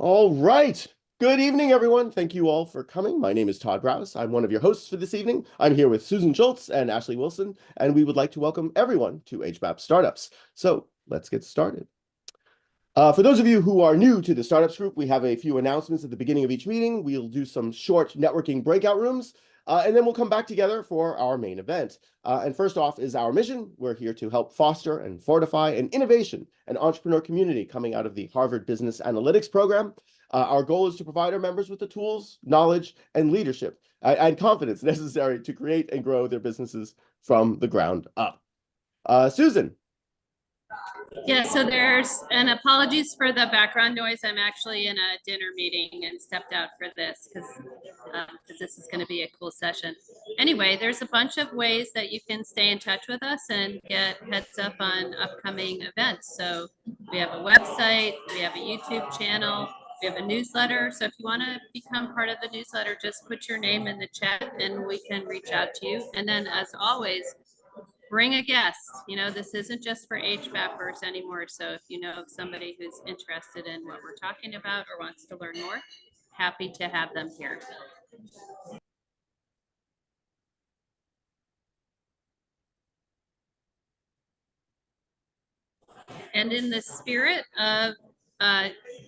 All right. Good evening, everyone. Thank you all for coming. My name is Todd Browse. I'm one of your hosts for this evening. I'm here with Susan Schultz and Ashley Wilson, and we would like to welcome everyone to HBAP Startups. So let's get started. For those of you who are new to the Startups group, we have a few announcements at the beginning of each meeting. We'll do some short networking breakout rooms, and then we'll come back together for our main event. And first off is our mission. We're here to help foster and fortify an innovation and entrepreneur community coming out of the Harvard Business Analytics program. Our goal is to provide our members with the tools, knowledge, and leadership and confidence necessary to create and grow their businesses from the ground up. Susan. Yeah, so and apologies for the background noise. I'm actually in a dinner meeting and stepped out for this because this is going to be a cool session. Anyway, there's a bunch of ways that you can stay in touch with us and get heads up on upcoming events. So we have a website, we have a YouTube channel, we have a newsletter. So if you want to become part of the newsletter, just put your name in the chat and we can reach out to you. And then as always, bring a guest. This isn't just for HBAPers anymore. So if you know somebody who's interested in what we're talking about or wants to learn more, happy to have them here. And in the spirit of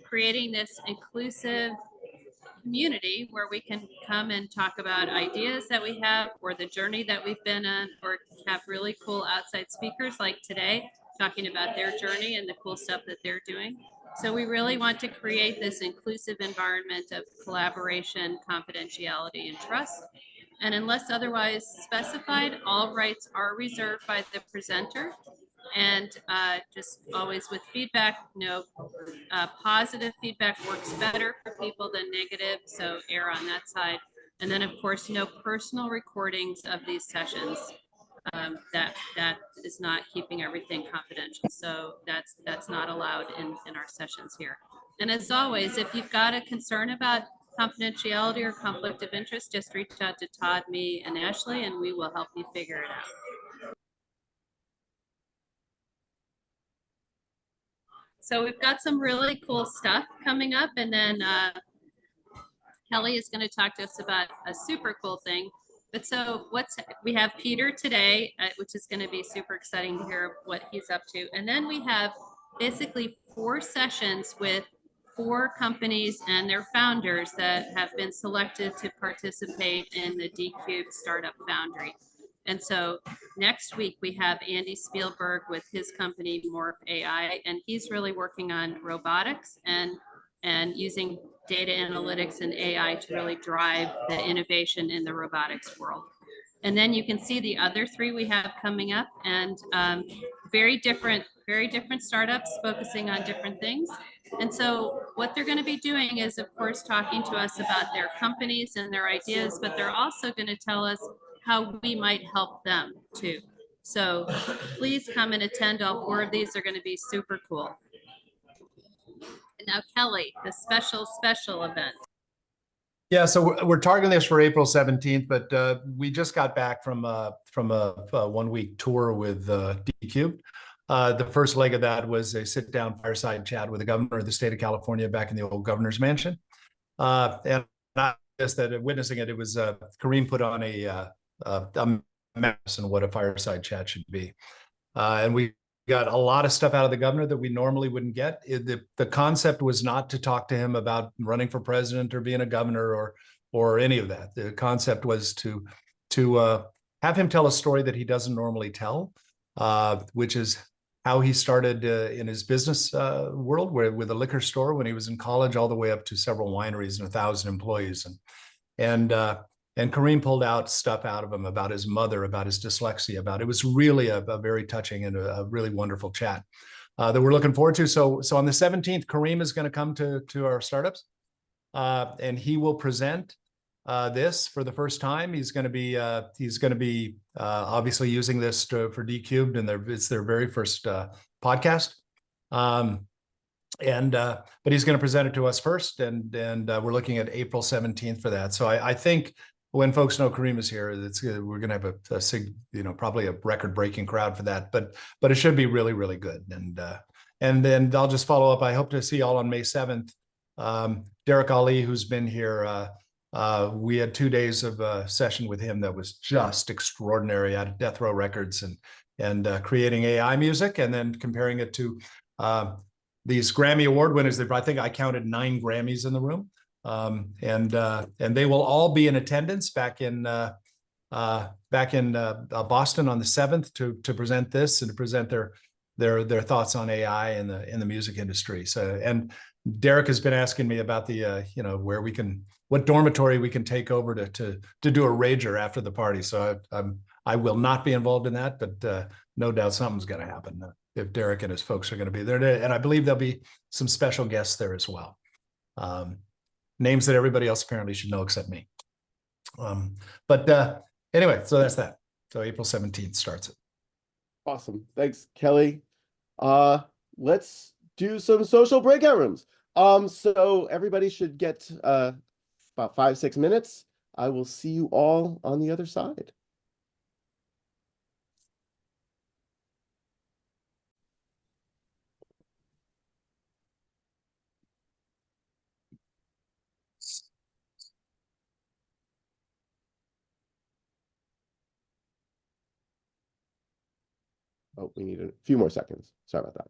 creating this inclusive community where we can come and talk about ideas that we have or the journey that we've been on, or have really cool outside speakers like today talking about their journey and the cool stuff that they're doing. So we really want to create this inclusive environment of collaboration, confidentiality, and trust. And unless otherwise specified, all rights are reserved by the presenter. And just always with feedback, positive feedback works better for people than negative, so err on that side. And then of course, no personal recordings of these sessions. That is not keeping everything confidential. So that's not allowed in our sessions here. And as always, if you've got a concern about confidentiality or conflict of interest, just reach out to Todd, me, and Ashley, and we will help you figure it out. So we've got some really cool stuff coming up, and then Kelly is going to talk to us about a super cool thing. But so we have Peter today, which is going to be super exciting to hear what he's up to. And then we have basically 4 sessions with 4 companies and their founders that have been selected to participate in the D-Cube Startup Foundry. And so next week we have Andy Spielberg with his company Morph AI, and he's really working on robotics and using data analytics and AI to really drive the innovation in the robotics world. And then you can see the other 3 we have coming up, and very different startups focusing on different things. And so what they're going to be doing is, of course, talking to us about their companies and their ideas, but they're also going to tell us how we might help them too. So please come and attend. All 4 of these are going to be super cool. And now Kelly, the special event. Yeah, so we're targeting this for April 17th, but we just got back from a 1-week tour with D-Cube. The first leg of that was a sit-down fireside chat with the governor of the state of California back in the old governor's mansion. And I guess that witnessing it, it was Kareem put on a maps on what a fireside chat should be. And we got a lot of stuff out of the governor that we normally wouldn't get. The concept was not to talk to him about running for president or being a governor or any of that. The concept was to have him tell a story that he doesn't normally tell, which is how he started in his business world with a liquor store when he was in college, all the way up to several wineries and 1,000 employees. And Kareem pulled out stuff out of him about his mother, about his dyslexia, it was really a very touching and a really wonderful chat that we're looking forward to. So on the 17th, Kareem is going to come to our startups and he will present this for the first time. He's going to be obviously using this for D-Cubed, and it's their very first podcast. But he's going to present it to us first, and we're looking at April 17th for that. So I think when folks know Kareem is here, we're going to have probably a record-breaking crowd for that. But it should be really, really good. And then I'll just follow up. I hope to see you all on May 7th Derek Ali, who's been here, we had 2 days of a session with him that was just extraordinary out of Death Row Records and creating AI music and then comparing it to these Grammy Award winners. I think I counted 9 Grammys in the room, and they will all be in attendance back in Boston on the 7th to present this and to present their thoughts on AI in the music industry. So, and Derek has been asking me about the what dormitory we can take over to do a rager after the party. So I will not be involved in that, but no doubt something's going to happen if Derek and his folks are going to be there. And I believe there'll be some special guests there as well. Names that everybody else apparently should know except me. Anyway, so that's that. So April 17th starts it. Awesome. Thanks, Kelly. Let's do some social breakout rooms. So everybody should get about 5-6 minutes. I will see you all on the other side. Oh, we need a few more seconds. Sorry about that.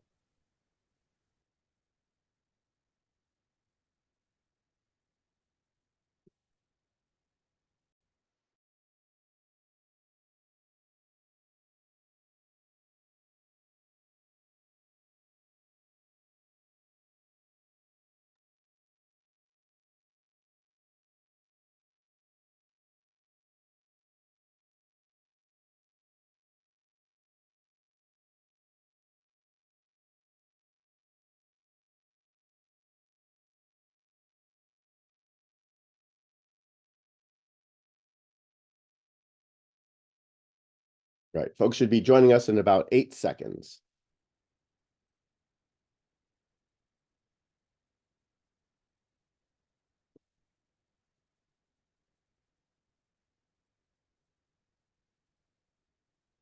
Right. Folks should be joining us in about 8 seconds.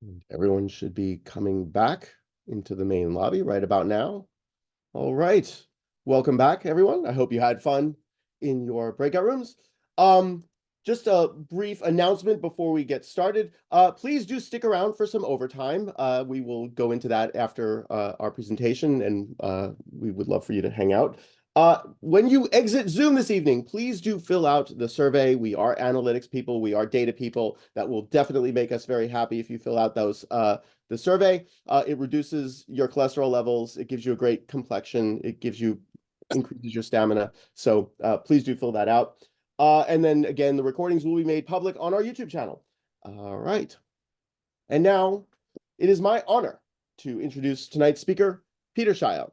And everyone should be coming back into the main lobby right about now. All right. Welcome back, everyone. I hope you had fun in your breakout rooms. Just a brief announcement before we get started. Please do stick around for some overtime. We will go into that after our presentation, and we would love for you to hang out. When you exit Zoom this evening, please do fill out the survey. We are analytics people. We are data people. That will definitely make us very happy if you fill out those the survey. It reduces your cholesterol levels. It gives you a great complexion. It increases your stamina. So please do fill that out. And then again, the recordings will be made public on our YouTube channel. All right. And now it is my honor to introduce tonight's speaker, Peter Shiao.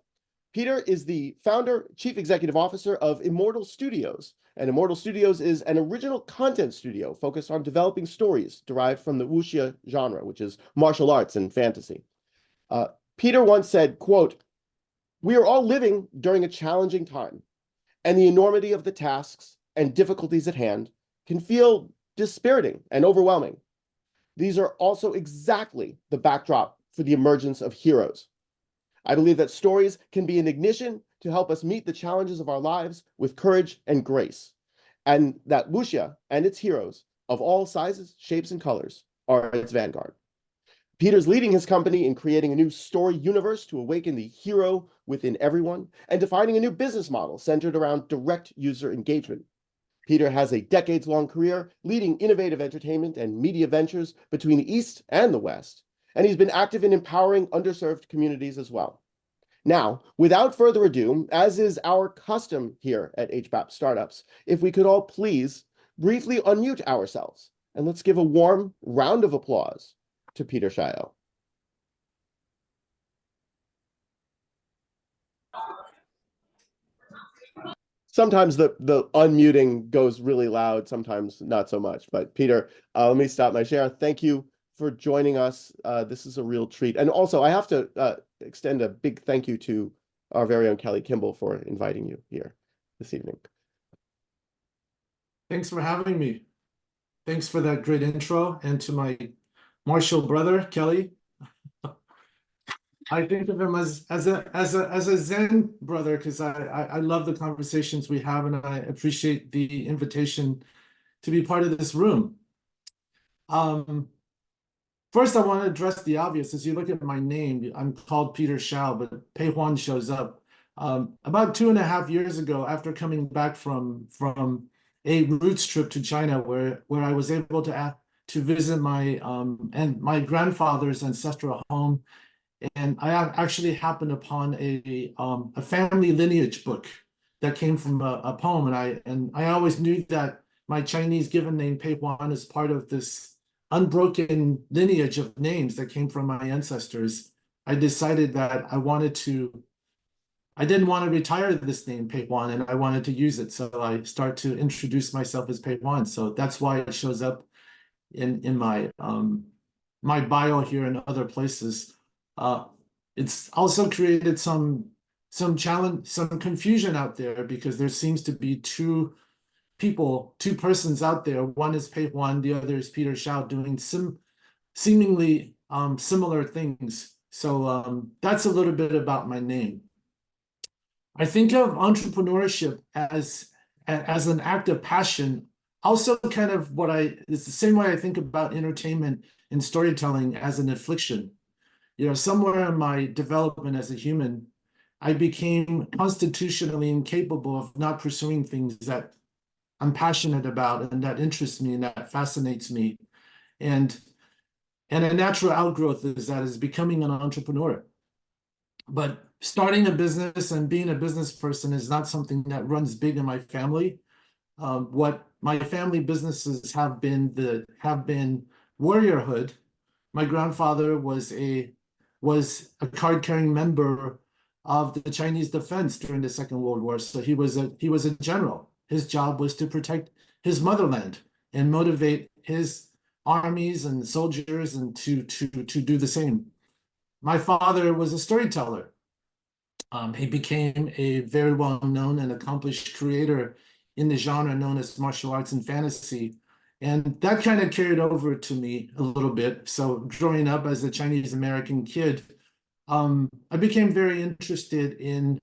Peter is the founder, chief executive officer of Immortal Studios. And Immortal Studios is an original content studio focused on developing stories derived from the Wuxia genre, which is martial arts and fantasy. Peter once said, quote, "We are all living during a challenging time, and the enormity of the tasks and difficulties at hand can feel dispiriting and overwhelming. These are also exactly the backdrop for the emergence of heroes. I believe that stories can be an ignition to help us meet the challenges of our lives with courage and grace, and that Wuxia and its heroes of all sizes, shapes, and colors are its vanguard." Peter's leading his company in creating a new story universe to awaken the hero within everyone and defining a new business model centered around direct user engagement. Peter has a decades-long career leading innovative entertainment and media ventures between the East and the West, and he's been active in empowering underserved communities as well. Now, without further ado, as is our custom here at HBAP Startups, if we could all please briefly unmute ourselves, and let's give a warm round of applause to Peter Shiao. Sometimes the unmuting goes really loud, sometimes not so much. But Peter, let me stop my share. Thank you for joining us. This is a real treat. And also, I have to extend a big thank you to our very own Kelly Kimball for inviting you here this evening. Thanks for having me. Thanks for that great intro. And to my martial brother, Kelly. I think of him as a Zen brother because I love the conversations we have and I appreciate the invitation to be part of this room. First, I want to address the obvious. As you look at my name, I'm called Peter Shiao, but Payhuan shows up. About 2.5 years ago, after coming back from a roots trip to China, where I was able to visit my grandfather's ancestral home, and I actually happened upon a family lineage book that came from a poem, and I always knew that my Chinese given name Peihuan is part of this unbroken lineage of names that came from my ancestors. I decided that I didn't want to retire this name Peihuan, and I wanted to use it, so I start to introduce myself as Peihuan. So that's why it shows up in my bio here and other places. It's also created some challenge, some confusion out there because there seems to be two persons out there. One is Peihuan, the other is Peter Shiao, doing seemingly similar things. So that's a little bit about my name. I think of entrepreneurship as an act of passion. Also, kind of it's the same way I think about entertainment and storytelling as an affliction. Somewhere in my development as a human, I became constitutionally incapable of not pursuing things that I'm passionate about and that interests me and that fascinates me. And a natural outgrowth is becoming an entrepreneur. But starting a business and being a business person is not something that runs big in my family. What my family businesses have been warriorhood. My grandfather was a card-carrying member of the Chinese defense during the Second World War. So he was a general. His job was to protect his motherland and motivate his armies and soldiers and to do the same. My father was a storyteller. He became a very well-known and accomplished creator in the genre known as martial arts and fantasy. And that kind of carried over to me a little bit. So growing up as a Chinese American kid, I became very interested in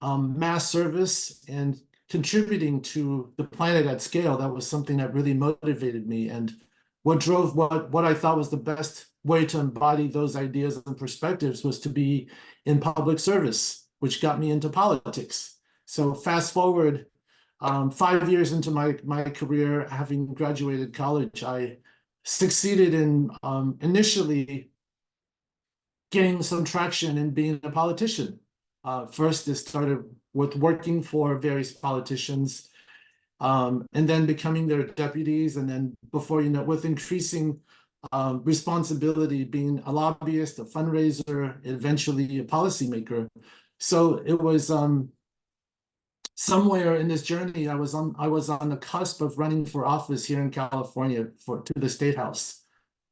mass service and contributing to the planet at scale. That was something that really motivated me. And what drove what I thought was the best way to embody those ideas and perspectives was to be in public service, which got me into politics. So fast forward 5 years into my career, having graduated college, I succeeded in initially getting some traction in being a politician. First, it started with working for various politicians, and then becoming their deputies, and then before you know, with increasing responsibility, being a lobbyist, a fundraiser, eventually a policymaker. So it was somewhere in this journey, I was on the cusp of running for office here in California to the State House.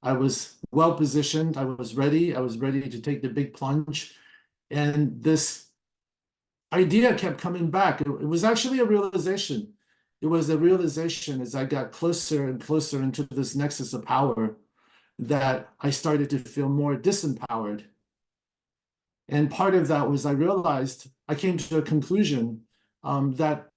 I was well positioned. I was ready to take the big plunge, and this idea kept coming back. It was actually a realization. It was a realization as I got closer and closer into this nexus of power that I started to feel more disempowered. And part of that was I came to a conclusion that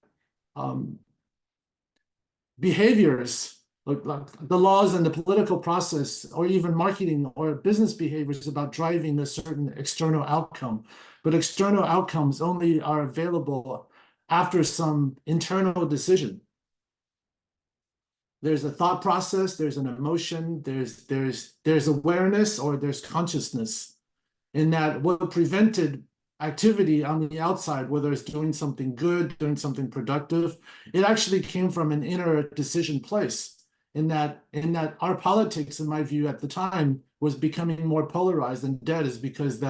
behaviors, like the laws and the political process, or even marketing or business behaviors about driving a certain external outcome. But external outcomes only are available after some internal decision. There's a thought process, there's an emotion, there's awareness, or there's consciousness. In that, what prevented activity on the outside, whether it's doing something good, doing something productive, it actually came from an inner decision place. In that our politics, in my view at the time, was becoming more polarized and dead, is because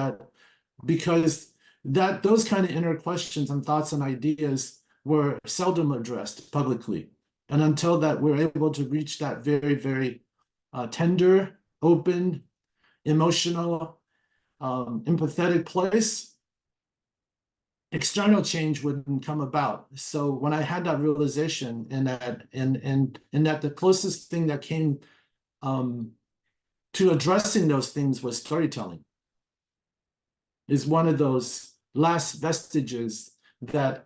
those kind of inner questions and thoughts and ideas were seldom addressed publicly. And until that, we're able to reach that very, very tender, open, emotional, empathetic place, external change wouldn't come about. So when I had that realization, and that the closest thing that came to addressing those things was storytelling. is one of those last vestiges that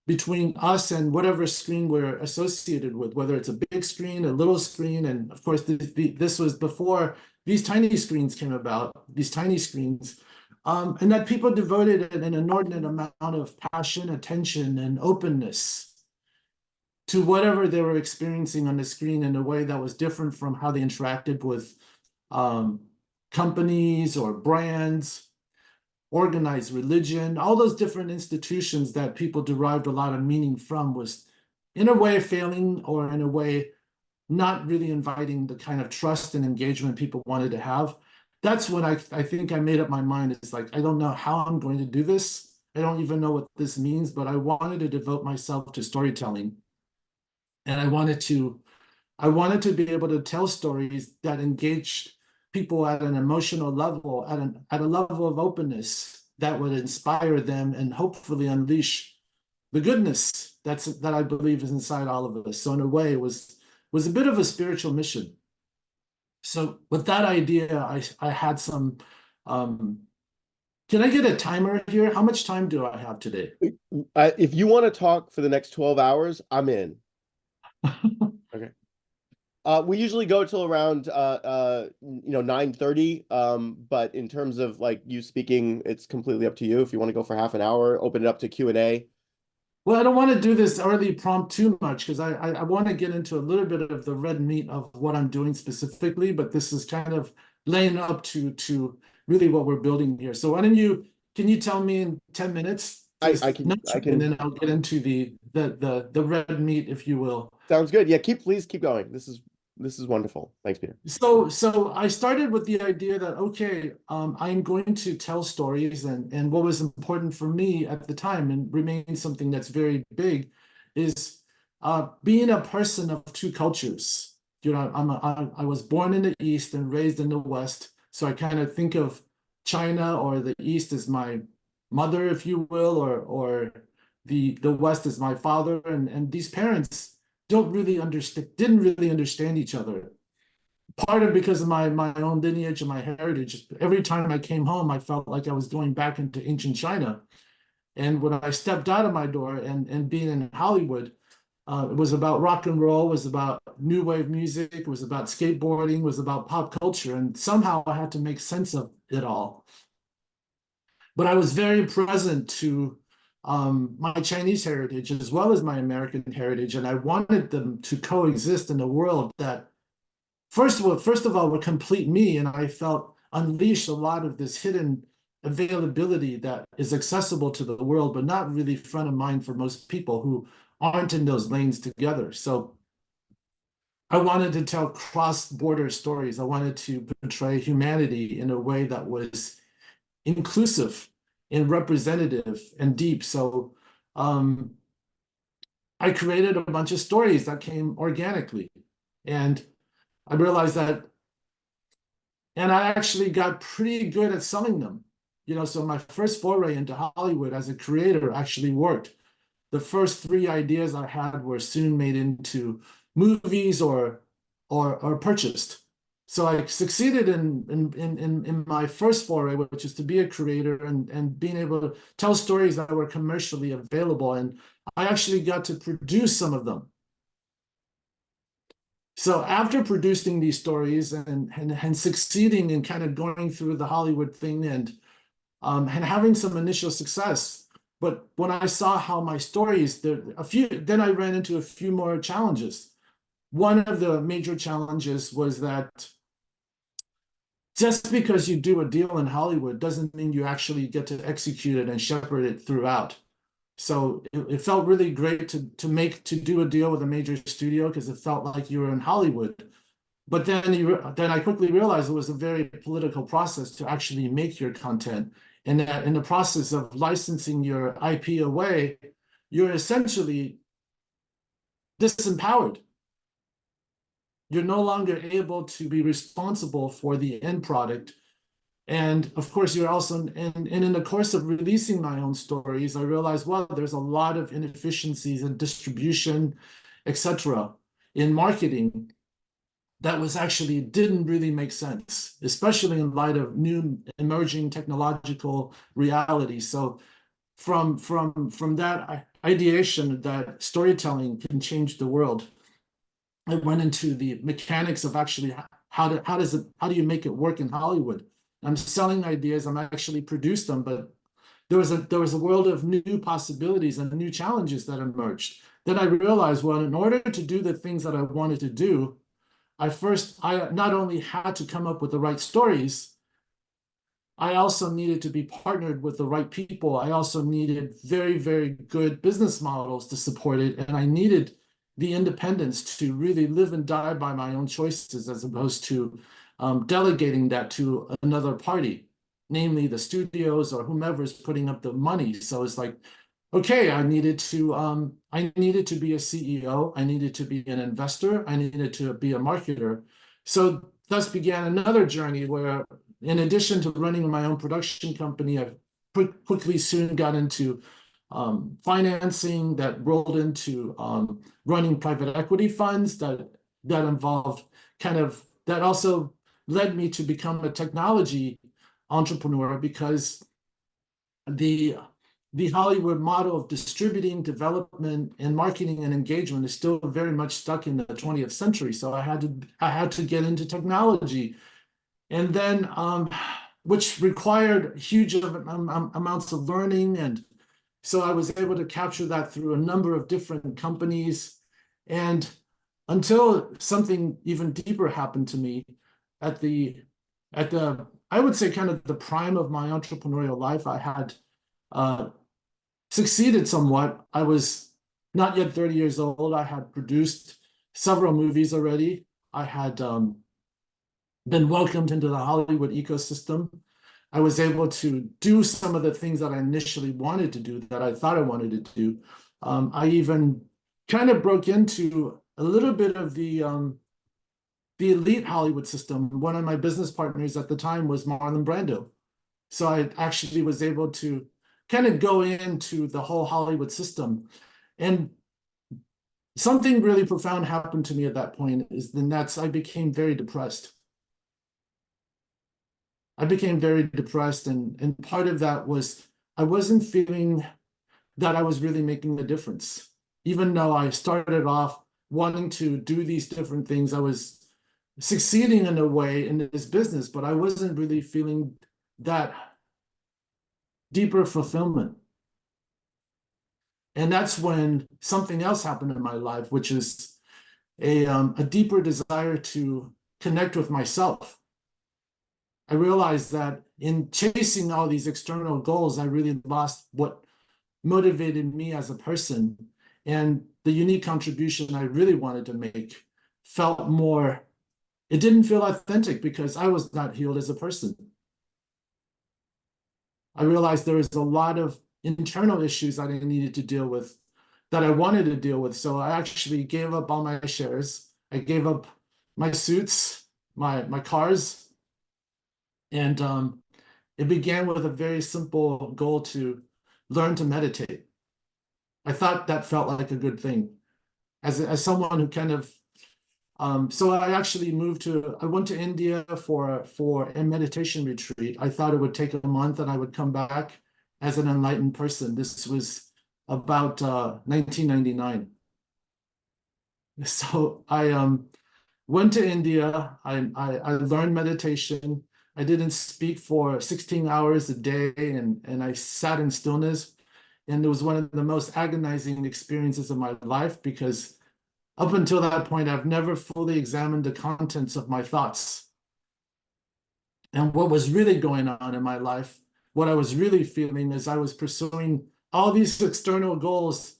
between us and whatever screen we're associated with, whether it's a big screen, a little screen, and of course this was before these tiny screens came about, these tiny screens, and that people devoted an inordinate amount of passion, attention, and openness to whatever they were experiencing on the screen in a way that was different from how they interacted with companies or brands, organized religion, all those different institutions that people derived a lot of meaning from was in a way failing, or in a way not really inviting the kind of trust and engagement people wanted to have. That's when I think I made up my mind. It's like, I don't know how I'm going to do this. I don't even know what this means, but I wanted to devote myself to storytelling. And I wanted to be able to tell stories that engaged people at an emotional level, at a level of openness that would inspire them and hopefully unleash the goodness that I believe is inside all of us. So in a way, it was a bit of a spiritual mission. So with that idea, I had some. Can I get a timer here? How much time do I have today? If you want to talk for the next 12 hours, I'm in. Okay. We usually go till around 9:30. But in terms of like you speaking, it's completely up to you. If you want to go for half an hour, open it up to Q&A. Well, I don't want to do this early prompt too much, because I want to get into a little bit of the red meat of what I'm doing specifically, but this is kind of laying up to really what we're building here. So why don't can you tell me in 10 minutes? I can, and then I'll get into the red meat, if you will. Sounds good. Yeah, please keep going. This is wonderful. Thanks, Peter. So I started with the idea that, okay, I'm going to tell stories, and what was important for me at the time, and remains something that's very big, is being a person of two cultures. You know, I was born in the East and raised in the West, so I kind of think of China or the East as my mother, if you will, or the West as my father, and these parents didn't really understand each other. Part of because of my own lineage and my heritage. Every time I came home, I felt like I was going back into ancient China. And when I stepped out of my door and being in Hollywood, it was about rock and roll, it was about new wave music, it was about skateboarding, it was about pop culture. And somehow I had to make sense of it all. But I was very present to my Chinese heritage as well as my American heritage. And I wanted them to coexist in a world that, first of all, would complete me. And I felt unleashed a lot of this hidden availability that is accessible to the world, but not really front of mind for most people who aren't in those lanes together. So I wanted to tell cross-border stories. I wanted to portray humanity in a way that was inclusive and representative and deep. So I created a bunch of stories that came organically. And I realized that, and I actually got pretty good at selling them. You know, so my first foray into Hollywood as a creator actually worked. The first 3 ideas I had were soon made into movies or purchased. So I succeeded in my first foray, which is to be a creator and being able to tell stories that were commercially available. And I actually got to produce some of them. So after producing these stories and succeeding in kind of going through the Hollywood thing and having some initial success, but when I saw how my stories, then I ran into a few more challenges. One of the major challenges was that just because you do a deal in Hollywood doesn't mean you actually get to execute it and shepherd it throughout. So it felt really great to do a deal with a major studio because it felt like you were in Hollywood. But then I quickly realized it was a very political process to actually make your content. And that in the process of licensing your IP away, you're essentially disempowered. You're no longer able to be responsible for the end product. And of course, you're also, and in the course of releasing my own stories, I realized, well, there's a lot of inefficiencies in distribution, etc., in marketing. that was actually didn't really make sense, especially in light of new emerging technological realities. So from that ideation that storytelling can change the world, I went into the mechanics of actually how do you make it work in Hollywood? I'm selling ideas, I'm actually produce them, but there was a world of new possibilities and new challenges that emerged. Then I realized, well, in order to do the things that I wanted to do, I not only had to come up with the right stories, I also needed to be partnered with the right people. I also needed very, very good business models to support it. And I needed the independence to really live and die by my own choices, as opposed to delegating that to another party, namely the studios or whomever is putting up the money. So it's like, okay, I needed to be a CEO, I needed to be an investor, I needed to be a marketer. So thus began another journey where, in addition to running my own production company, I quickly soon got into financing that rolled into running private equity funds that involved that also led me to become a technology entrepreneur, because the Hollywood model of distributing, development, and marketing and engagement is still very much stuck in the 20th century. So I had to get into technology, and then which required huge amounts of learning, and so I was able to capture that through a number of different companies, and until something even deeper happened to me at the I would say kind of the prime of my entrepreneurial life. I had succeeded somewhat. I was not yet 30 years old. I had produced several movies already. I had been welcomed into the Hollywood ecosystem. I was able to do some of the things that I initially wanted to do, that I thought I wanted to do. I even kind of broke into a little bit of the elite Hollywood system. One of my business partners at the time was Marlon Brando. So I actually was able to kind of go into the whole Hollywood system. And something really profound happened to me at that point, I became very depressed. And part of that was I wasn't feeling that I was really making a difference. Even though I started off wanting to do these different things, I was succeeding in a way in this business, but I wasn't really feeling that deeper fulfillment. And that's when something else happened in my life, which is a deeper desire to connect with myself. I realized that in chasing all these external goals, I really lost what motivated me as a person. And the unique contribution I really wanted to make it didn't feel authentic, because I was not healed as a person. I realized there was a lot of internal issues that I needed to deal with, that I wanted to deal with. So I actually gave up all my shares. I gave up my suits, my cars, and it began with a very simple goal to learn to meditate. I thought that felt like a good thing. As someone who kind of so I went to India for a meditation retreat. I thought it would take a month and I would come back as an enlightened person. This was about 1999. So I went to India. I learned meditation. I didn't speak for 16 hours a day, and I sat in stillness. And it was one of the most agonizing experiences of my life, because up until that point, I've never fully examined the contents of my thoughts and what was really going on in my life. What I was really feeling is I was pursuing all these external goals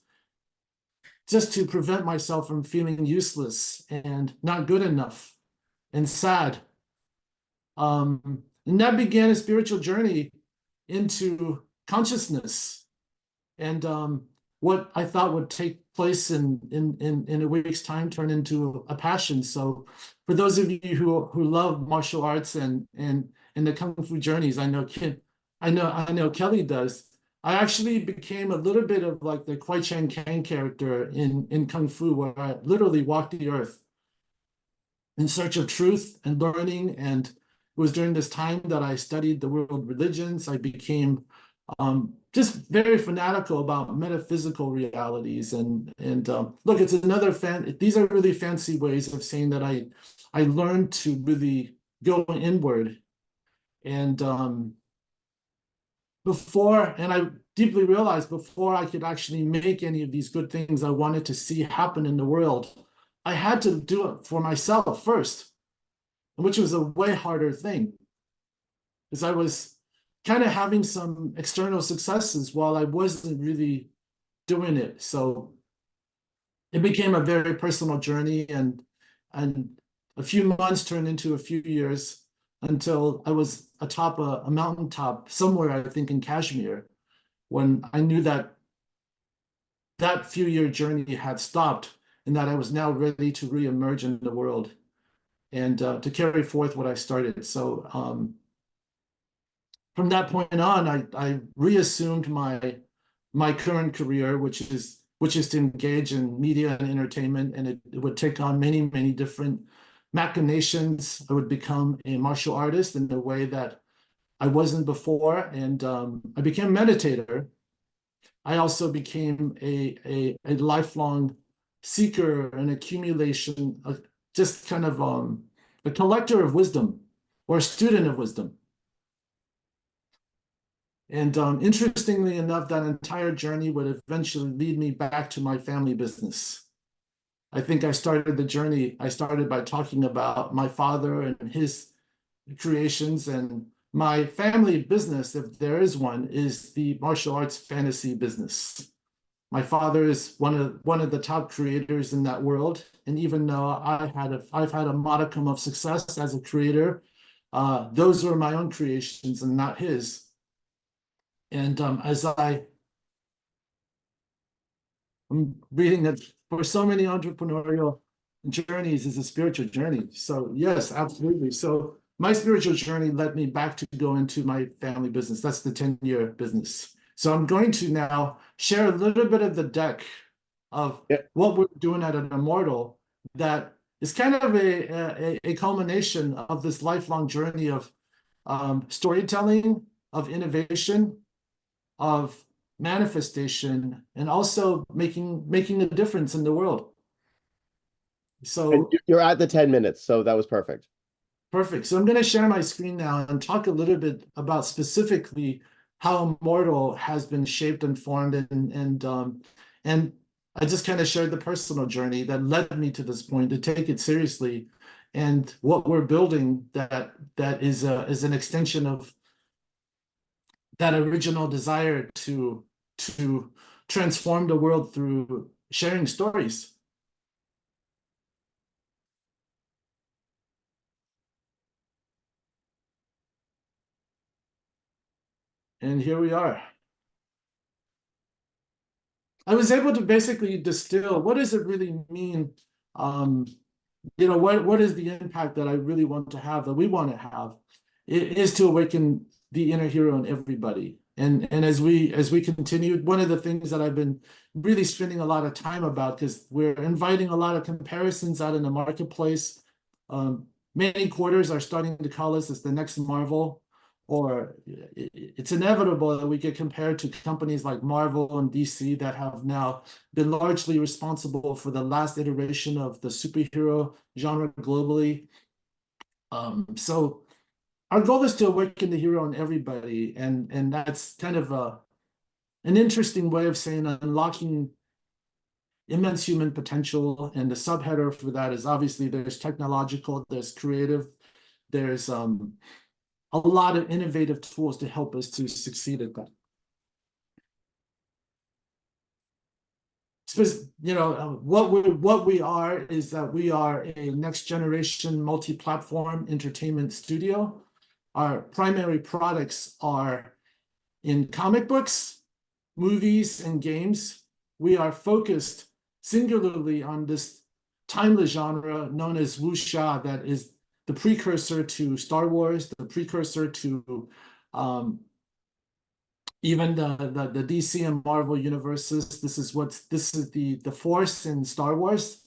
just to prevent myself from feeling useless and not good enough and sad. And that began a spiritual journey into consciousness. And what I thought would take place in a week's time turned into a passion. So for those of you who love martial arts and the Kung Fu journeys, I know Kelly does. I actually became a little bit of like the Kwai Chang Caine character in Kung Fu, where I literally walked the earth. in search of truth and learning. And it was during this time that I studied the world religions. I became just very fanatical about metaphysical realities. And look, it's another these are really fancy ways of saying that I learned to really go inward. And I deeply realized before I could actually make any of these good things I wanted to see happen in the world, I had to do it for myself first, which was a way harder thing, because I was kind of having some external successes while I wasn't really doing it. So it became a very personal journey, and a few months turned into a few years until I was atop a mountaintop somewhere, I think in Kashmir, when I knew that that few-year journey had stopped and that I was now ready to re-emerge in the world and to carry forth what I started. So from that point on, I reassumed my current career, which is to engage in media and entertainment, and it would take on many different machinations. I would become a martial artist in a way that I wasn't before, and I became a meditator. I also became a lifelong seeker, an accumulation, just kind of a collector of wisdom, or a student of wisdom. And interestingly enough, that entire journey would eventually lead me back to my family business. I think I started by talking about my father and his creations, and my family business, if there is one, is the martial arts fantasy business. My father is one of the top creators in that world, and even though I've had a modicum of success as a creator, those were my own creations and not his. And I'm reading that for so many entrepreneurial journeys is a spiritual journey. So yes, absolutely. So my spiritual journey led me back to go into my family business. That's the 10-year business. So I'm going to now share a little bit of the deck of what we're doing at an Immortal that is kind of a culmination of this lifelong journey of storytelling, of innovation, of manifestation, and also making a difference in the world. So And you're at the 10 minutes, so that was perfect. Perfect. So I'm going to share my screen now and talk a little bit about specifically how Immortal has been shaped and formed, and I just kind of shared the personal journey that led me to this point to take it seriously, and what we're building that is an extension of that original desire to transform the world through sharing stories. And here we are. I was able to basically distill what does it really mean, what is the impact that I really want to have, that we want to have. It is to awaken the inner hero in everybody. And as we continue, one of the things that I've been really spending a lot of time about, because we're inviting a lot of comparisons out in the marketplace. Many quarters are starting to call us as the next Marvel, or it's inevitable that we get compared to companies like Marvel and DC that have now been largely responsible for the last iteration of the superhero genre globally. So our goal is to awaken the hero in everybody, and that's kind of an interesting way of saying unlocking immense human potential. And the subheader for that is obviously there's technological, there's creative, there's a lot of innovative tools to help us to succeed at that. What we are is that we are a next generation multi-platform entertainment studio. Our primary products are in comic books, movies, and games. We are focused singularly on this timeless genre known as Wuxia, that is the precursor to Star Wars, the precursor to even the DC and Marvel universes. This is the Force in Star Wars.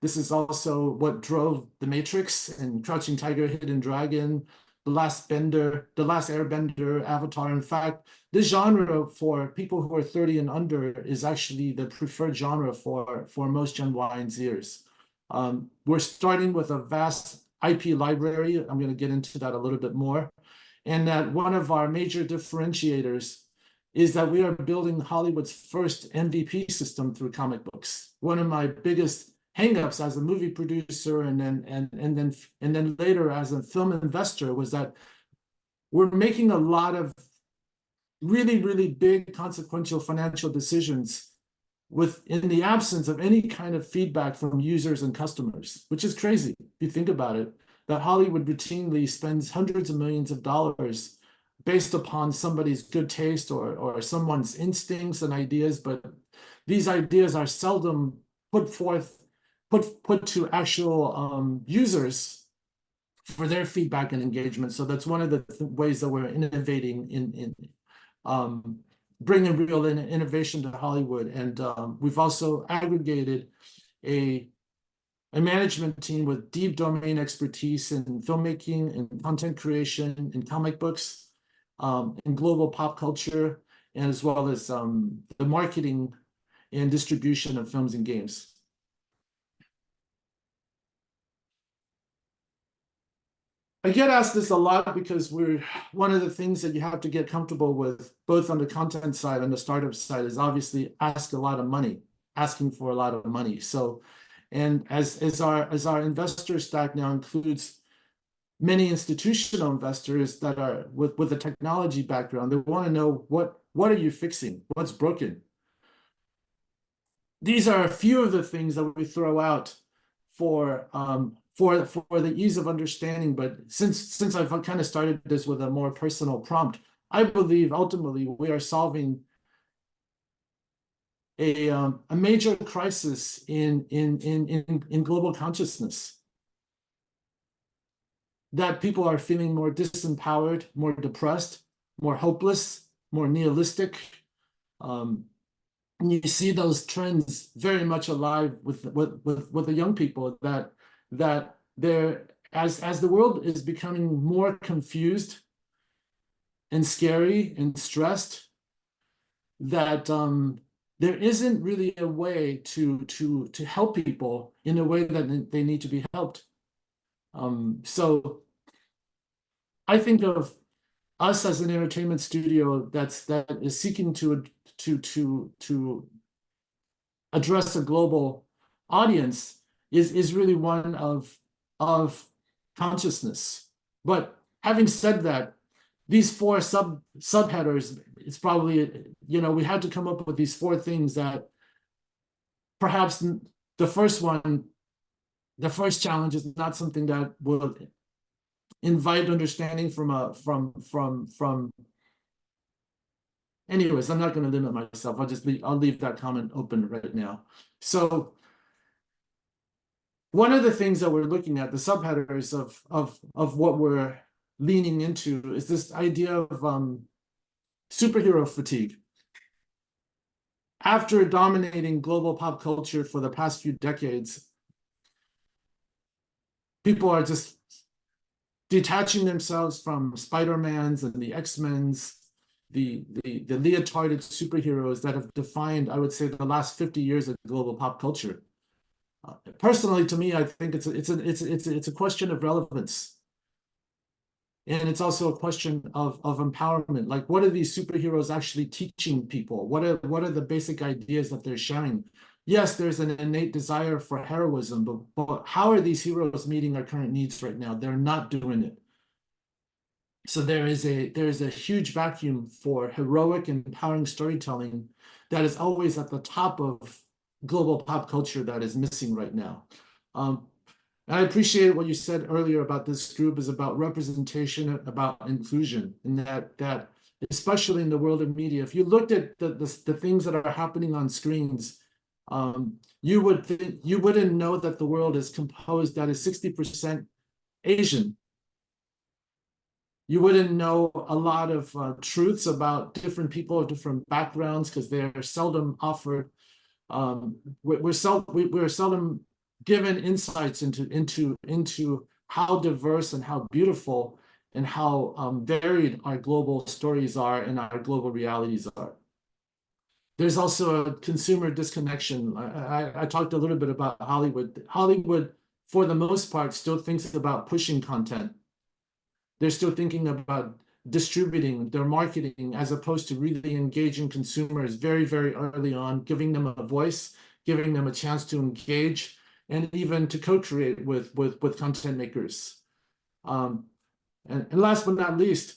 This is also what drove The Matrix and Crouching Tiger, Hidden Dragon, The Last Airbender, Avatar. In fact, this genre for people who are 30 and under is actually the preferred genre for most Gen Y and Zers. We're starting with a vast IP library. I'm going to get into that a little bit more. And that one of our major differentiators is that we are building Hollywood's first MVP system through comic books. One of my biggest hangups as a movie producer and then later as a film investor was that we're making a lot of really, really big consequential financial decisions in the absence of any kind of feedback from users and customers, which is crazy if you think about it, that Hollywood routinely spends hundreds of millions of dollars based upon somebody's good taste or someone's instincts and ideas, but these ideas are seldom put to actual users for their feedback and engagement. So that's one of the ways that we're innovating in bringing real innovation to Hollywood. And we've also aggregated a management team with deep domain expertise in filmmaking and content creation in comic books, in global pop culture, and as well as the marketing and distribution of films and games. I get asked this a lot because one of the things that you have to get comfortable with, both on the content side and the startup side, is obviously asking for a lot of money. So, and as our investor stack now includes many institutional investors that are with a technology background, they want to know what are you fixing? What's broken? These are a few of the things that we throw out for the ease of understanding. But since I've kind of started this with a more personal prompt, I believe ultimately we are solving a major crisis in global consciousness. That people are feeling more disempowered, more depressed, more hopeless, more nihilistic. And you see those trends very much alive with the young people, that they're as the world is becoming more confused and scary and stressed, that there isn't really a way to help people in a way that they need to be helped. So I think of us as an entertainment studio that is seeking to address a global audience is really one of consciousness. But having said that, these four subheaders, it's probably, we had to come up with these four things that perhaps the first challenge is not something that will invite understanding from anyways, I'm not going to limit myself. I'll leave that comment open right now. So one of the things that we're looking at, the subheaders of what we're leaning into, is this idea of superhero fatigue. After dominating global pop culture for the past few decades, people are just detaching themselves from Spider-Mans and the X-Men's, the leotarded superheroes that have defined, I would say, the last 50 years of global pop culture. Personally, to me, I think it's a question of relevance. And it's also a question of empowerment. Like, what are these superheroes actually teaching people? What are the basic ideas that they're sharing? Yes, there's an innate desire for heroism, but how are these heroes meeting our current needs right now? They're not doing it. So there is a huge vacuum for heroic and empowering storytelling that is always at the top of global pop culture that is missing right now. And I appreciate what you said earlier about this group is about representation, about inclusion, and that especially in the world of media, if you looked at the things that are happening on screens, you wouldn't know that the world is composed that is 60% Asian. You wouldn't know a lot of truths about different people of different backgrounds because they are seldom offered. We're seldom given insights into how diverse and how beautiful and how varied our global stories are and our global realities are. There's also a consumer disconnection. I talked a little bit about Hollywood. Hollywood, for the most part, still thinks about pushing content. They're still thinking about distributing their marketing as opposed to really engaging consumers very, very early on, giving them a voice, giving them a chance to engage, and even to co-create with content makers. And last but not least,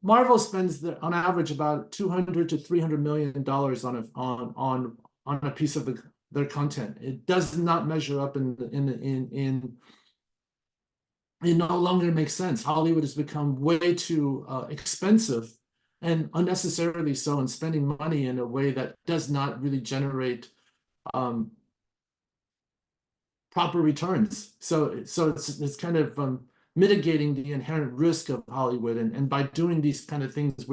Marvel spends on average about $200 to $300 million on a piece of their content. It does not measure up it no longer makes sense. Hollywood has become way too expensive and unnecessarily so, and spending money in a way that does not really generate proper returns. So it's kind of mitigating the inherent risk of Hollywood, and by doing these kind of things,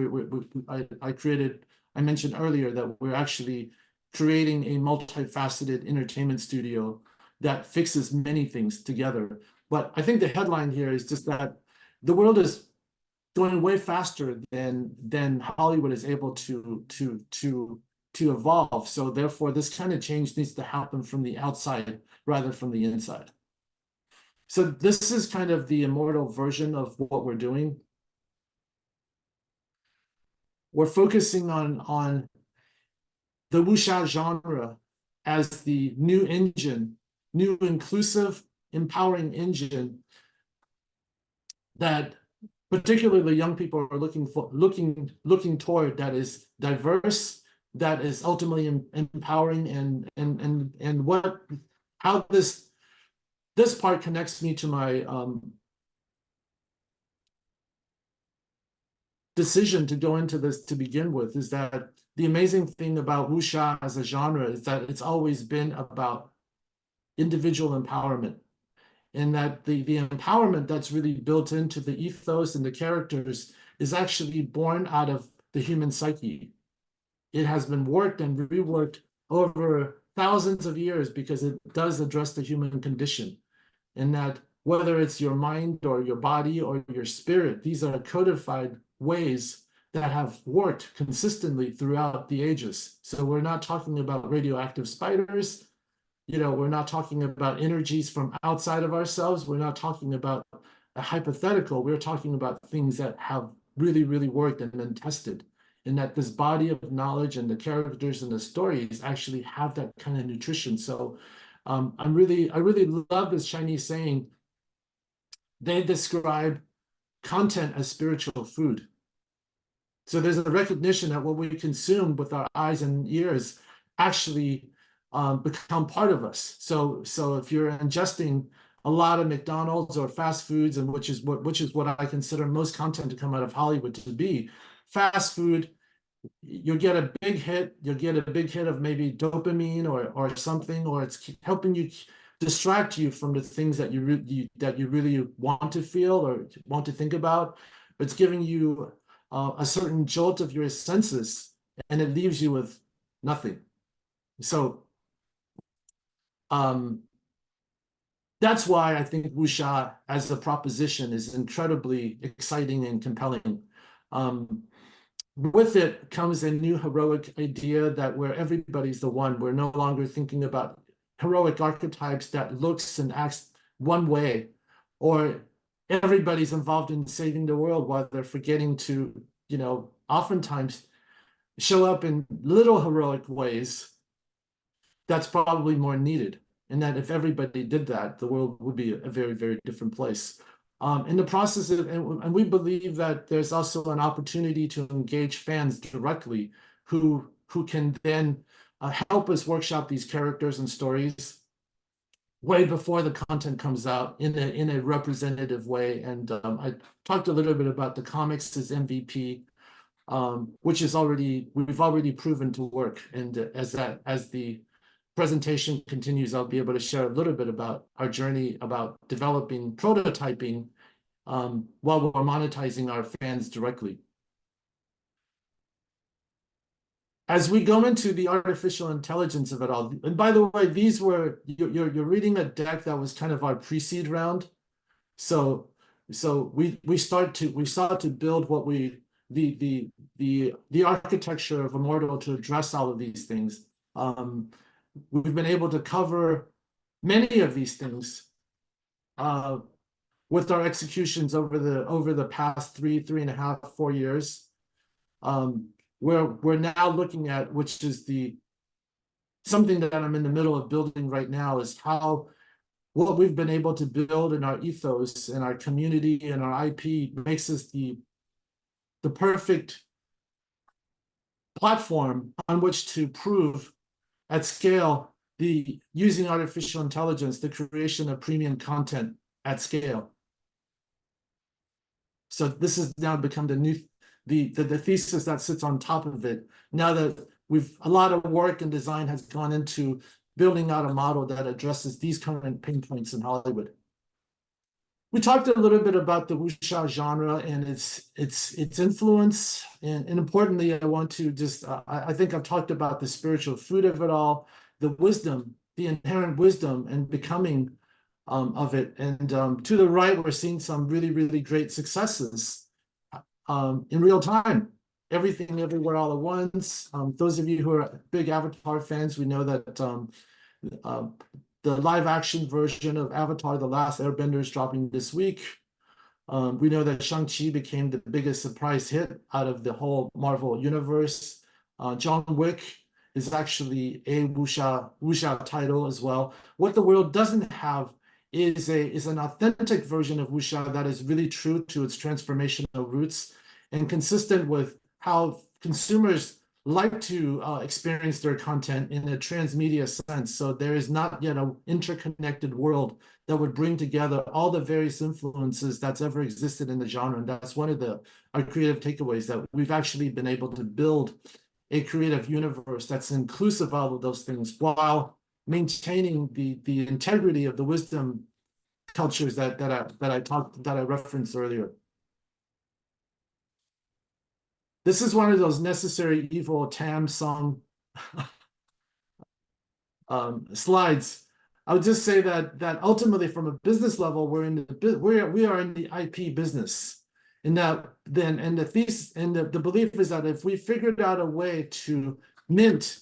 I mentioned earlier that we're actually creating a multifaceted entertainment studio that fixes many things together. But I think the headline here is just that the world is going way faster than Hollywood is able to evolve. So therefore, this kind of change needs to happen from the outside rather from the inside. So this is kind of the Immortal version of what we're doing. We're focusing on the wuxia genre as the new engine, new inclusive, empowering engine that particularly young people are looking toward, that is diverse, that is ultimately empowering, and how this part connects me to my decision to go into this to begin with, is that the amazing thing about wuxia as a genre is that it's always been about individual empowerment, and that the empowerment that's really built into the ethos and the characters is actually born out of the human psyche. It has been worked and reworked over thousands of years because it does address the human condition, and that whether it's your mind or your body or your spirit, these are codified ways that have worked consistently throughout the ages. So we're not talking about radioactive spiders. We're not talking about energies from outside of ourselves. We're not talking about a hypothetical. We're talking about things that have really, really worked and been tested, and that this body of knowledge and the characters and the stories actually have that kind of nutrition. So I really love this Chinese saying. They describe content as spiritual food. So there's a recognition that what we consume with our eyes and ears actually become part of us. So if you're ingesting a lot of McDonald's or fast foods, and which is what I consider most content to come out of Hollywood to be, fast food, you'll get a big hit. You'll get a big hit of maybe dopamine or something, or it's helping you distract you from the things that you really want to feel or want to think about. It's giving you a certain jolt of your senses, and it leaves you with nothing. So that's why I think wuxia as a proposition is incredibly exciting and compelling. With it comes a new heroic idea that where everybody's the one. We're no longer thinking about heroic archetypes that looks and acts one way, or everybody's involved in saving the world while they're forgetting to, oftentimes show up in little heroic ways. That's probably more needed. And that if everybody did that, the world would be a very, very different place. In the process of, and we believe that there's also an opportunity to engage fans directly who can then help us workshop these characters and stories way before the content comes out in a representative way. And I talked a little bit about the comics as MVP, which is we've already proven to work. And as the presentation continues, I'll be able to share a little bit about our journey about developing prototyping while we're monetizing our fans directly. as we go into the artificial intelligence of it all, and by the way, these were you're reading a deck that was kind of our pre-seed round. So we start to build what we the architecture of Immortal to address all of these things. We've been able to cover many of these things with our executions over the past 3.5, 4 years. We're now looking at, which is something that I'm in the middle of building right now, is how what we've been able to build in our ethos and our community and our IP makes us the perfect platform on which to prove at scale the using artificial intelligence, the creation of premium content at scale. So this has now become the new the thesis that sits on top of it. Now that a lot of work and design has gone into building out a model that addresses these current pain points in Hollywood. We talked a little bit about the wuxia genre and its influence, and importantly, I want to just I think I've talked about the spiritual food of it all, the wisdom, the inherent wisdom and becoming of it. And to the right, we're seeing some really, really great successes in real time. Everything, everywhere, all at once. Those of you who are big Avatar fans, we know that the live action version of Avatar: The Last Airbender is dropping this week. We know that Shang-Chi became the biggest surprise hit out of the whole Marvel universe. John Wick is actually a wuxia title as well. What the world doesn't have is an authentic version of wuxia that is really true to its transformational roots and consistent with how consumers like to experience their content in a transmedia sense. So there is not yet an interconnected world that would bring together all the various influences that's ever existed in the genre. And that's one of our creative takeaways, that we've actually been able to build a creative universe that's inclusive of all of those things while maintaining the integrity of the wisdom cultures that I referenced earlier. This is one of those necessary evil Tam song slides. I would just say that ultimately, from a business level, we are in the IP business. In that, and the thesis and the belief is that if we figured out a way to mint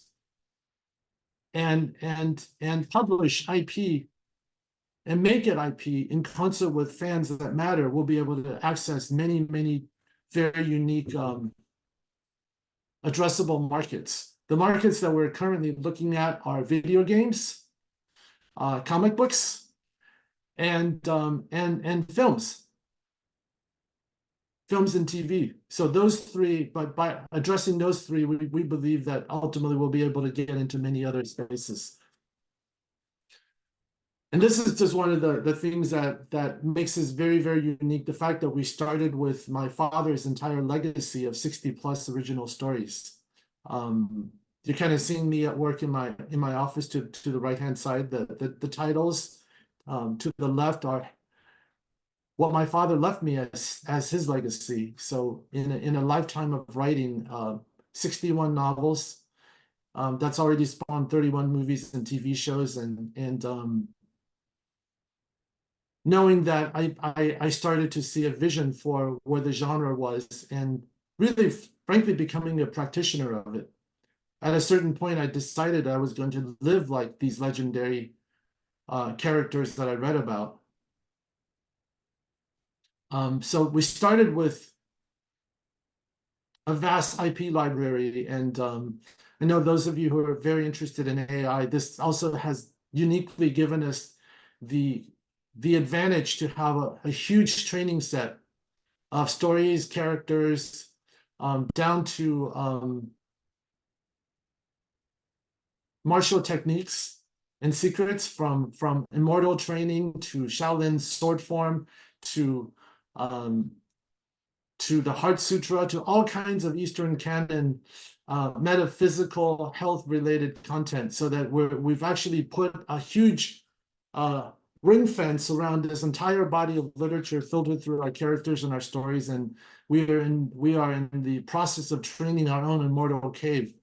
and publish IP and make it IP in concert with fans that matter, we'll be able to access many very unique addressable markets. The markets that we're currently looking at are video games, comic books, and films and TV. So those three, but by addressing those three, we believe that ultimately we'll be able to get into many other spaces. And this is just one of the things that makes us very, very unique. The fact that we started with my father's entire legacy of 60+ original stories. You're kind of seeing me at work in my office to the right-hand side. The titles to the left are what my father left me as his legacy. So in a lifetime of writing 61 novels, that's already spawned 31 movies and TV shows, and knowing that I started to see a vision for where the genre was, and really, frankly, becoming a practitioner of it. At a certain point, I decided I was going to live like these legendary characters that I read about. So we started with a vast IP library, and I know those of you who are very interested in AI, this also has uniquely given us the advantage to have a huge training set of stories, characters, down to martial techniques and secrets, from immortal training to Shaolin sword form to the Heart Sutra, to all kinds of Eastern canon metaphysical health related content, so that we've actually put a huge ring fence around this entire body of literature filtered through our characters and our stories. And we are in the process of training our own immortal cave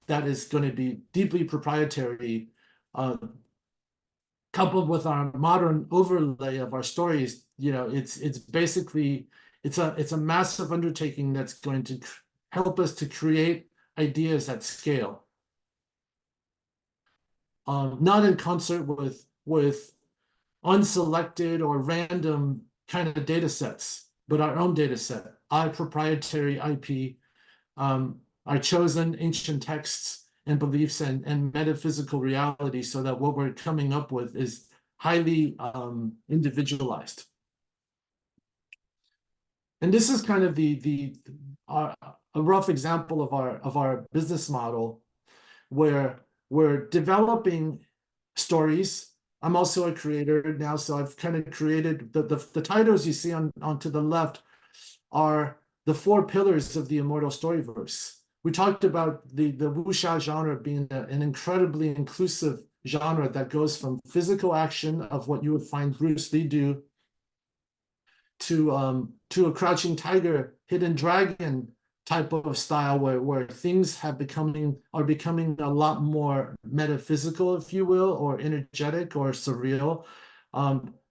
that is going to be deeply proprietary, coupled with our modern overlay of our stories. It's basically it's a massive undertaking that's going to help us to create ideas at scale, not in concert with unselected or random kind of data sets, but our own data set, our proprietary IP, our chosen ancient texts and beliefs and metaphysical reality, so that what we're coming up with is highly individualized. And this is kind of a rough example of our business model, where we're developing stories. I'm also a creator now, so I've kind of created the titles you see on to the left are the 4 pillars of the Immortal Storyverse. We talked about the Wuxia genre being an incredibly inclusive genre that goes from physical action of what you would find Bruce Lee do to a Crouching Tiger, Hidden Dragon type of style, where things are becoming a lot more metaphysical, if you will, or energetic or surreal.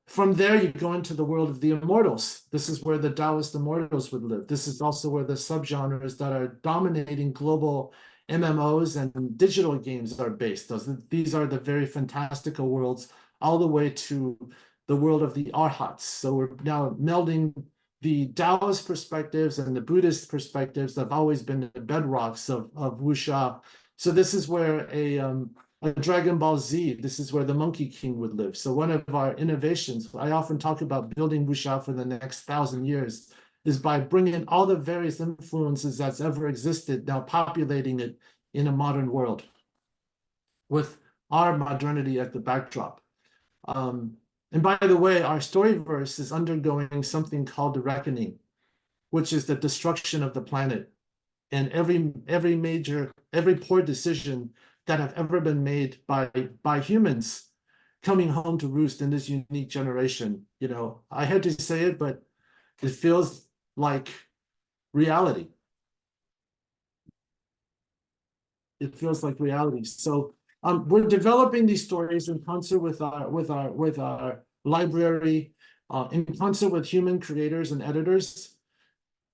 From there, you go into the world of the immortals. This is where the Taoist immortals would live. This is also where the subgenres that are dominating global MMOs and digital games are based. These are the very fantastical worlds, all the way to the world of the arhats. So we're now melding the Taoist perspectives and the Buddhist perspectives that have always been the bedrocks of Wuxia. So this is where a Dragon Ball Z, this is where the Monkey King would live. So one of our innovations, I often talk about building Wuxia for the next 1,000 years, is by bringing all the various influences that's ever existed, now populating it in a modern world with our modernity at the backdrop. And by the way, our storyverse is undergoing something called the reckoning, which is the destruction of the planet. And every poor decision that have ever been made by humans coming home to roost in this unique generation. I had to say it, but it feels like reality. It feels like reality. So we're developing these stories in concert with our library, in concert with human creators and editors.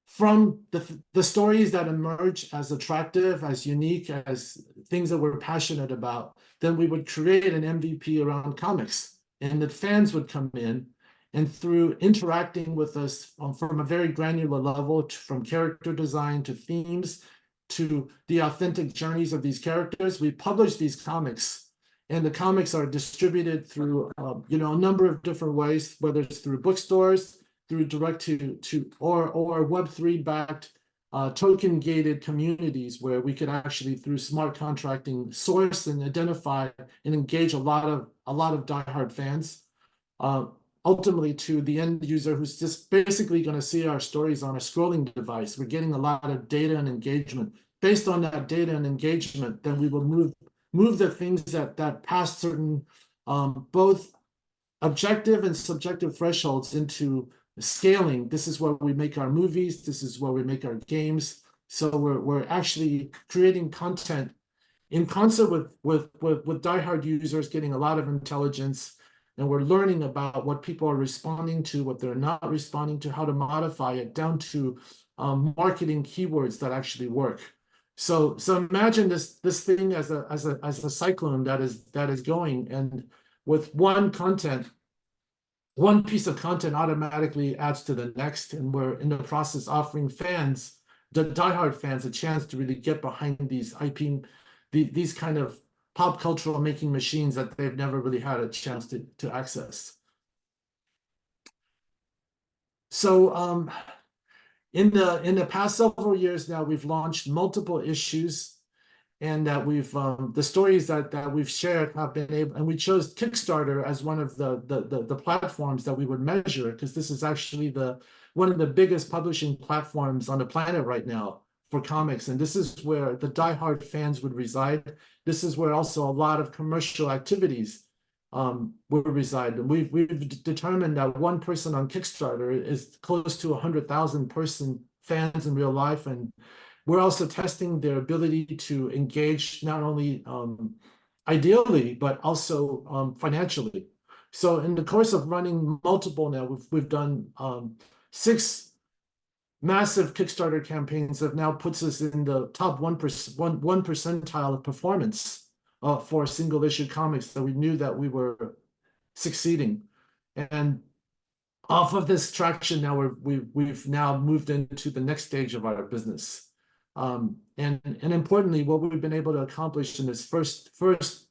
From the stories that emerge as attractive, as unique, as things that we're passionate about, then we would create an MVP around comics, and the fans would come in, and through interacting with us from a very granular level, from character design to themes, to the authentic journeys of these characters, we publish these comics. And the comics are distributed through a number of different ways, whether it's through bookstores, through direct to or Web3 backed token gated communities, where we could actually, through smart contracting, source and identify and engage a lot of diehard fans, ultimately to the end user who's just basically going to see our stories on a scrolling device. We're getting a lot of data and engagement. Based on that data and engagement, then we will move the things that pass certain both objective and subjective thresholds into scaling. This is where we make our movies. This is where we make our games. So we're actually creating content in concert with diehard users, getting a lot of intelligence, and we're learning about what people are responding to, what they're not responding to, how to modify it down to marketing keywords that actually work. So imagine this thing as a cyclone that is going, and with one piece of content automatically adds to the next, and we're in the process offering fans, the diehard fans, a chance to really get behind these IP, these kind of pop cultural making machines that they've never really had a chance to access. So in the past several years now, we've launched multiple issues, and that we've the stories that we've shared have been able, and we chose Kickstarter as one of the platforms that we would measure, because this is actually one of the biggest publishing platforms on the planet right now for comics, and this is where the diehard fans would reside. This is where also a lot of commercial activities would reside, and we've determined that one person on Kickstarter is close to 100,000 fans in real life, and we're also testing their ability to engage not only ideally, but also financially. So in the course of running multiple now, we've done 6 massive Kickstarter campaigns that now puts us in the top 1 percentile of performance for single issue comics, that we knew that we were succeeding. And off of this traction, now we've now moved into the next stage of our business. And importantly, what we've been able to accomplish in this first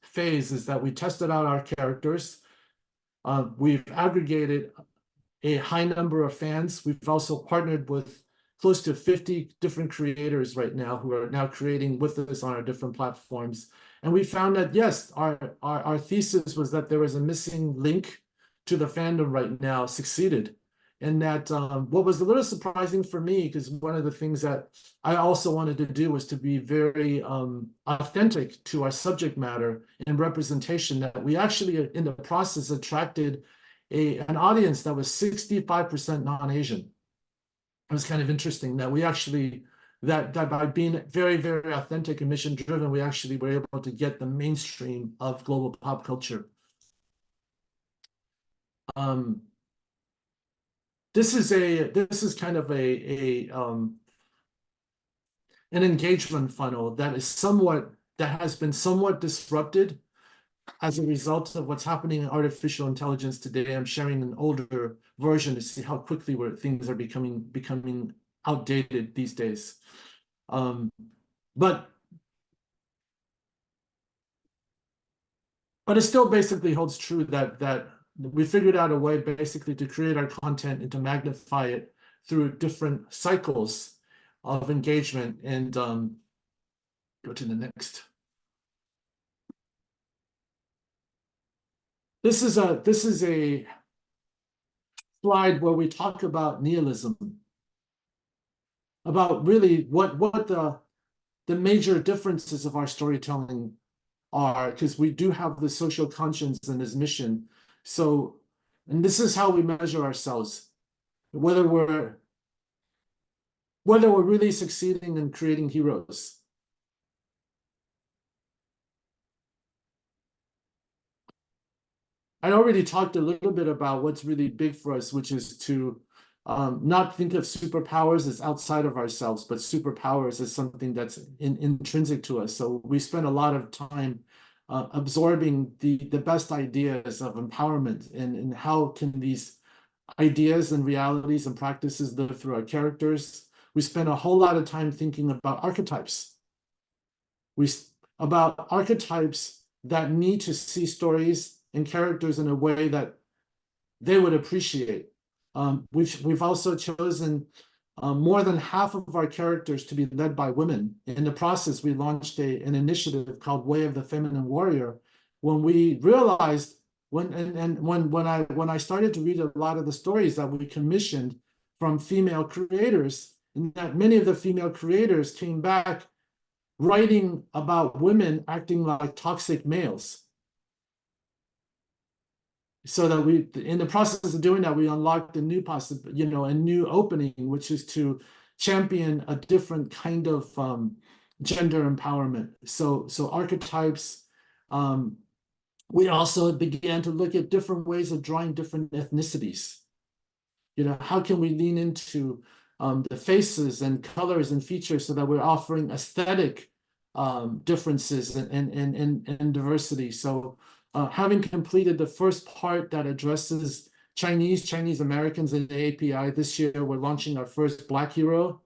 phase is that we tested out our characters. We've aggregated a high number of fans. We've also partnered with close to 50 different creators right now who are now creating with us on our different platforms. And we found that, yes, our thesis was that there was a missing link to the fandom right now succeeded. And that what was a little surprising for me, because one of the things that I also wanted to do was to be very authentic to our subject matter and representation, that we actually in the process attracted an audience that was 65% non-Asian. It was kind of interesting that we actually, that by being very, very authentic and mission driven, we actually were able to get the mainstream of global pop culture. This is kind of an engagement funnel that has been somewhat disrupted as a result of what's happening in artificial intelligence today. I'm sharing an older version to see how quickly things are becoming outdated these days. But it still basically holds true that we figured out a way basically to create our content and to magnify it through different cycles of engagement. And go to the next. This is a slide where we talk about nihilism, about really what the major differences of our storytelling are, because we do have the social conscience and this mission. So, and this is how we measure ourselves, whether we're really succeeding in creating heroes. I already talked a little bit about what's really big for us, which is to not think of superpowers as outside of ourselves, but superpowers as something that's intrinsic to us. So we spend a lot of time absorbing the best ideas of empowerment and how can these ideas and realities and practices live through our characters. We spend a whole lot of time thinking about archetypes. About archetypes that need to see stories and characters in a way that they would appreciate. We've also chosen more than half of our characters to be led by women. In the process, we launched an initiative called Way of the Feminine Warrior, when we realized when I started to read a lot of the stories that we commissioned from female creators, and that many of the female creators came back writing about women acting like toxic males. So that we, in the process of doing that, we unlocked a new a new opening, which is to champion a different kind of gender empowerment. So archetypes. We also began to look at different ways of drawing different ethnicities. How can we lean into the faces and colors and features so that we're offering aesthetic differences and diversity. So having completed the first part that addresses Chinese Americans in the API, this year we're launching our first Black hero,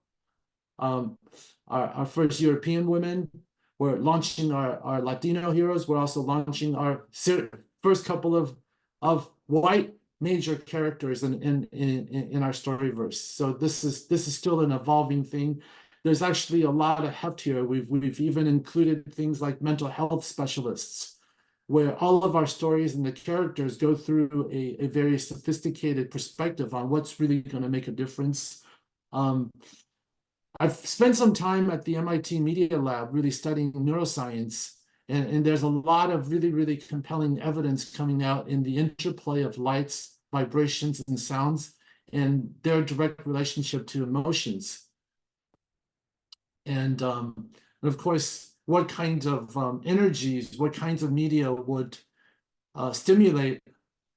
our first European women. We're launching our Latino heroes. We're also launching our first couple of white major characters in our storyverse. So this is still an evolving thing. There's actually a lot of heft here. We've even included things like mental health specialists, where all of our stories and the characters go through a very sophisticated perspective on what's really going to make a difference. I've spent some time at the MIT Media Lab really studying neuroscience, and there's a lot of really, really compelling evidence coming out in the interplay of lights, vibrations, and sounds, and their direct relationship to emotions. And of course, what kinds of energies, what kinds of media would stimulate,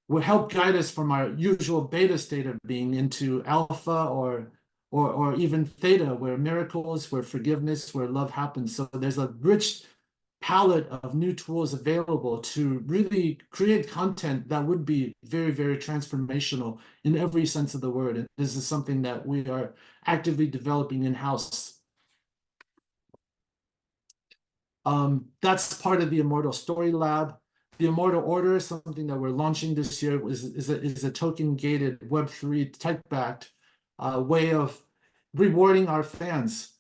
would help guide us from our usual beta state of being into alpha or even theta, where miracles, where forgiveness, where love happens. So there's a rich palette of new tools available to really create content that would be very, very transformational in every sense of the word. And this is something that we are actively developing in-house. That's part of the Immortal Story Lab. The Immortal Order is something that we're launching this year. Is a token-gated Web3 tech-backed way of rewarding our fans.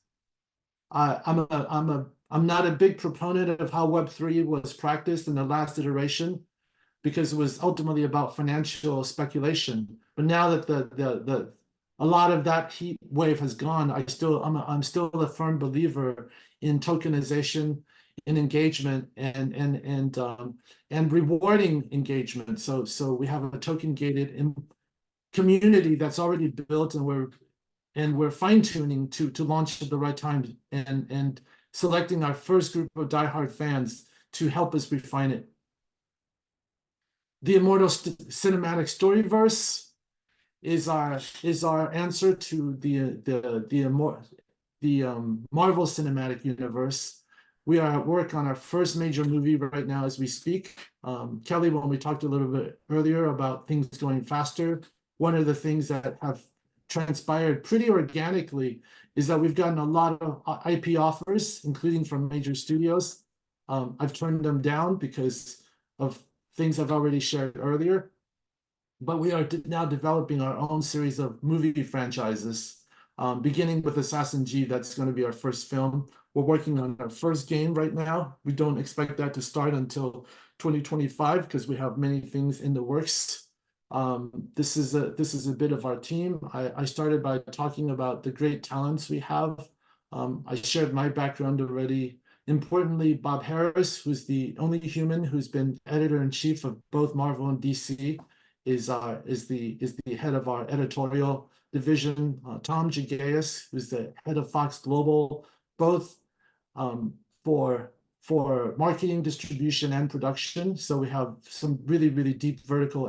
I'm not a big proponent of how Web3 was practiced in the last iteration, because it was ultimately about financial speculation. But now that a lot of that heat wave has gone, I'm still a firm believer in tokenization, in engagement, and rewarding engagement. So we have a token gated community that's already built, and we're fine-tuning to launch at the right time, and selecting our first group of diehard fans to help us refine it. The Immortal Cinematic Storyverse is our answer to the Marvel Cinematic Universe. We are at work on our first major movie right now as we speak. Kelly, when we talked a little bit earlier about things going faster, one of the things that have transpired pretty organically is that we've gotten a lot of IP offers, including from major studios. I've turned them down because of things I've already shared earlier. But we are now developing our own series of movie franchises, beginning with Assassin G. That's going to be our first film. We're working on our first game right now. We don't expect that to start until 2025 because we have many things in the works. This is a bit of our team. I started by talking about the great talents we have. I shared my background already. Importantly, Bob Harris, who's the only human who's been editor-in-chief of both Marvel and DC, is the head of our editorial division. Tom Jagayas, who's the head of Fox Global, both for marketing, distribution, and production. So we have some really, really deep vertical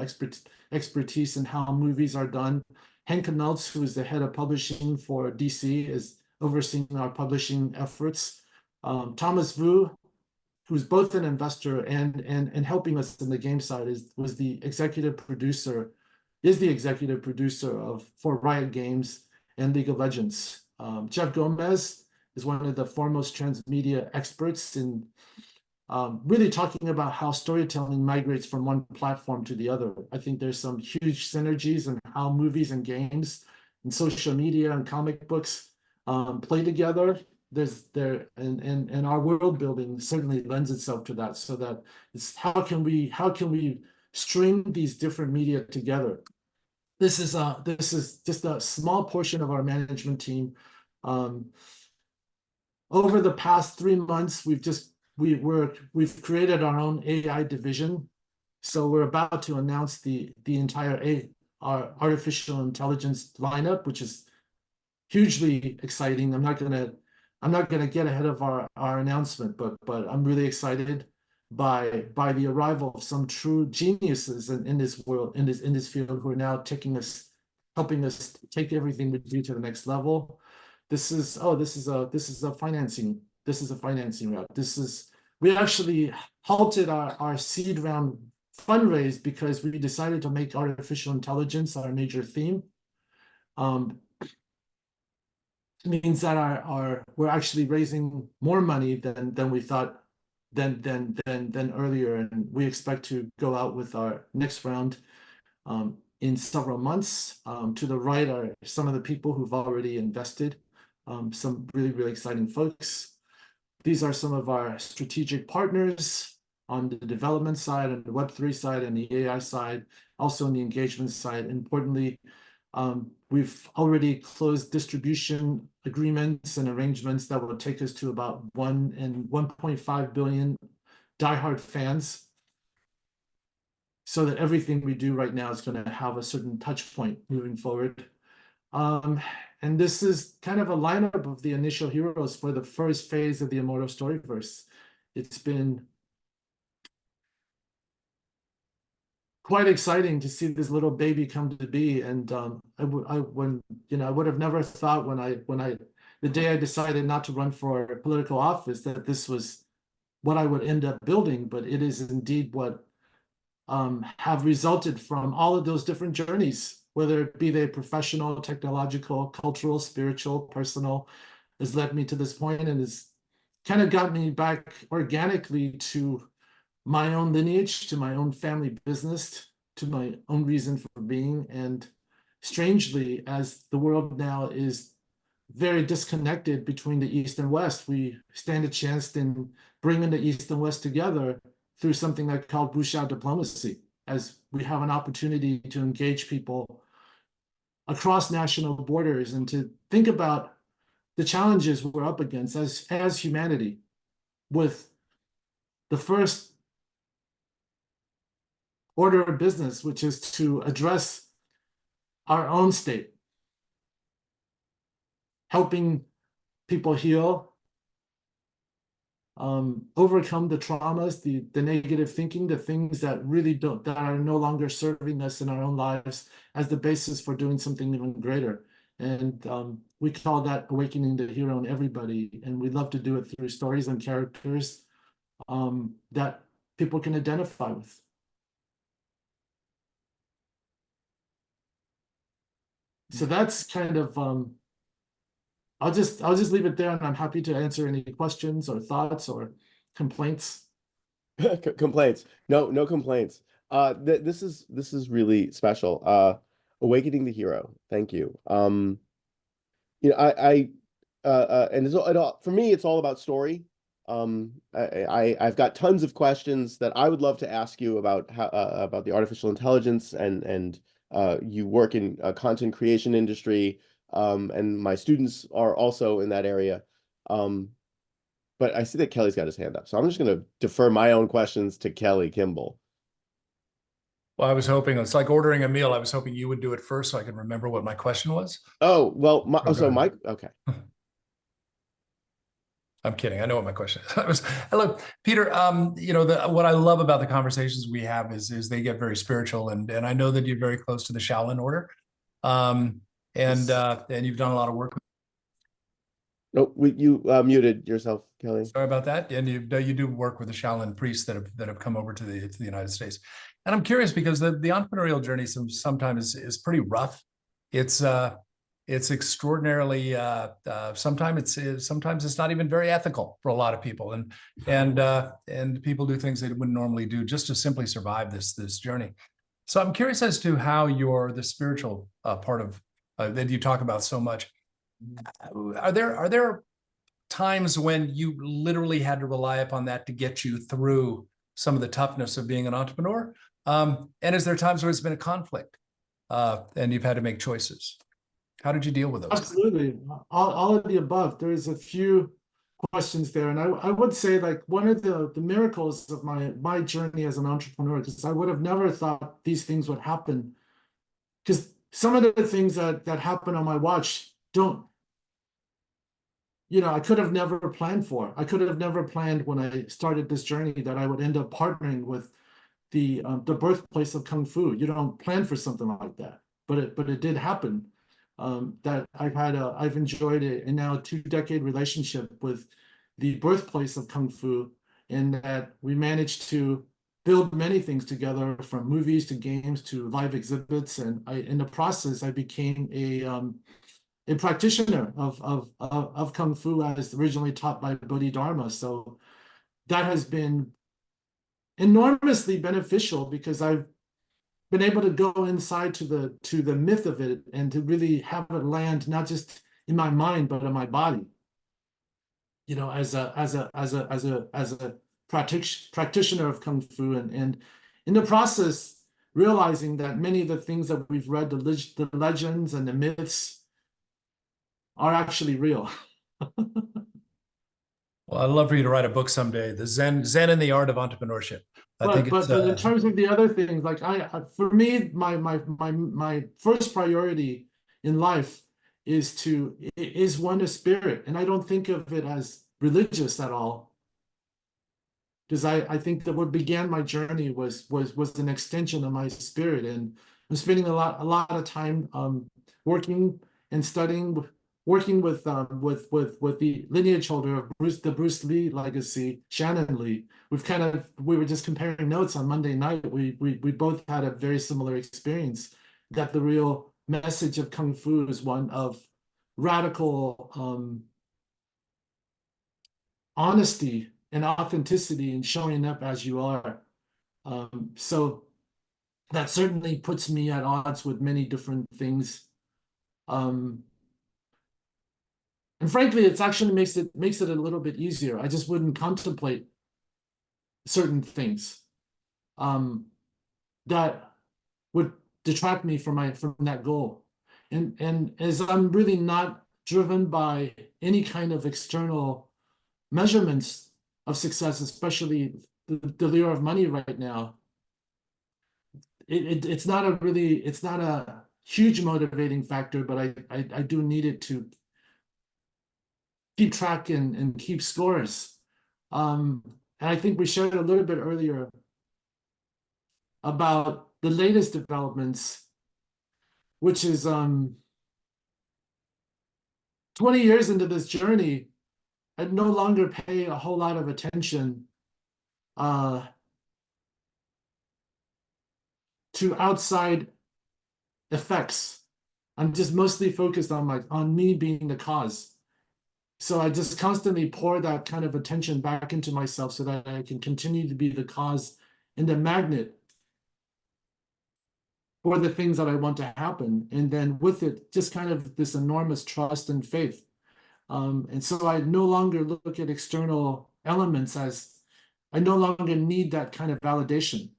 expertise in how movies are done. Henk Meltz, who is the head of publishing for DC, is overseeing our publishing efforts. Thomas Vu, who's both an investor and helping us in the game side, is the executive producer for Riot Games and League of Legends. Jeff Gomez is one of the foremost transmedia experts in really talking about how storytelling migrates from one platform to the other. I think there's some huge synergies in how movies and games and social media and comic books play together. And our world building certainly lends itself to that, so that it's how can we string these different media together. This is just a small portion of our management team. Over the past 3 months, we've created our own AI division. So we're about to announce the entire our artificial intelligence lineup, which is hugely exciting. I'm not gonna get ahead of our announcement, but I'm really excited by the arrival of some true geniuses in this world, in this field, who are now helping us take everything we do to the next level. This is a financing route. We actually halted our seed round fundraise because we decided to make artificial intelligence our major theme. Means that we're actually raising more money than we thought than earlier, and we expect to go out with our next round in several months. To the right are some of the people who've already invested, some really, really exciting folks. These are some of our strategic partners on the development side, and the Web3 side, and the AI side, also on the engagement side. Importantly, we've already closed distribution agreements and arrangements that will take us to about 1.5 billion diehard fans, so that everything we do right now is going to have a certain touch point moving forward. And this is kind of a lineup of the initial heroes for the first phase of the Immortal Storyverse. It's been quite exciting to see this little baby come to be. And I would have never thought the day I decided not to run for political office that this was what I would end up building, but it is indeed what have resulted from all of those different journeys, whether it be they professional, technological, cultural, spiritual, personal, has led me to this point and has kind of got me back organically to my own lineage, to my own family business, to my own reason for being. And strangely, as the world now is very disconnected between the East and West, we stand a chance in bringing the East and West together through something I call Wuxia diplomacy, as we have an opportunity to engage people across national borders and to think about the challenges we're up against as humanity, with the first order of business, which is to address our own state, helping people heal, overcome the traumas, the negative thinking, the things that that are no longer serving us in our own lives as the basis for doing something even greater. And we call that awakening the hero in everybody. And we love to do it through stories and characters that people can identify with. So that's kind of I'll just leave it there, and I'm happy to answer any questions or thoughts or complaints. Complaints. No complaints. This is really special. Awakening the hero. Thank you. I and for me, it's all about story. I've got tons of questions that I would love to ask you about about the artificial intelligence and you work in a content creation industry, and my students are also in that area. But I see that Kelly's got his hand up, so I'm just going to defer my own questions to Kelly Kimball. Well, I was hoping, it's like ordering a meal. I was hoping you would do it first so I can remember what my question was. Oh, well, okay. I'm kidding. I know what my question is. Look, Peter, what I love about the conversations we have is they get very spiritual, and I know that you're very close to the Shaolin order. And you've done a lot of work. No, you muted yourself, Kelly. Sorry about that. And you do work with the Shaolin priests that have come over to the United States. And I'm curious because the entrepreneurial journey sometimes is pretty rough. It's extraordinarily sometimes it's not even very ethical for a lot of people, and people do things they wouldn't normally do just to simply survive this journey. So I'm curious as to how the spiritual part of that you talk about so much. Are there times when you literally had to rely upon that to get you through some of the toughness of being an entrepreneur? And is there times where it's been a conflict and you've had to make choices? How did you deal with those? Absolutely. All of the above. There's a few questions there. And I would say, like, one of the miracles of my journey as an entrepreneur, because I would have never thought these things would happen. Because some of the things that happen on my watch I could have never planned for. I could have never planned when I started this journey that I would end up partnering with the birthplace of Kung Fu. You don't plan for something like that, but it did happen. That I've enjoyed a now 2-decade relationship with the birthplace of Kung Fu, in that we managed to build many things together, from movies to games to live exhibits. And in the process, I became a practitioner of Kung Fu as originally taught by Bodhidharma. So that has been enormously beneficial, because I've been able to go inside to the myth of it and to really have it land not just in my mind but in my body. As a practitioner of Kung Fu, and in the process realizing that many of the things that we've read, the legends and the myths, are actually real. Well, I'd love for you to write a book someday, the Zen and the Art of Entrepreneurship. But in terms of the other things, like for me, my first priority in life is one a spirit, and I don't think of it as religious at all, because I think that what began my journey was an extension of my spirit, and I'm spending a lot of time working and studying, working with the lineage holder of the Bruce Lee legacy, Shannon Lee. We were just comparing notes on Monday night. We both had a very similar experience, that the real message of Kung Fu is one of radical honesty and authenticity and showing up as you are. So that certainly puts me at odds with many different things. And frankly, it's actually makes it a little bit easier. I just wouldn't contemplate certain things that would detract me from that goal. And as I'm really not driven by any kind of external measurements of success, especially the lure of money right now, it's not a huge motivating factor, but I do need it to keep track and keep scores. And I think we shared a little bit earlier about the latest developments, which is 20 years into this journey, I no longer pay a whole lot of attention to outside effects. I'm just mostly focused on me being the cause. So I just constantly pour that kind of attention back into myself so that I can continue to be the cause and the magnet for the things that I want to happen. And then with it, just kind of this enormous trust and faith. And so I no longer look at external elements as, I no longer need that kind of validation.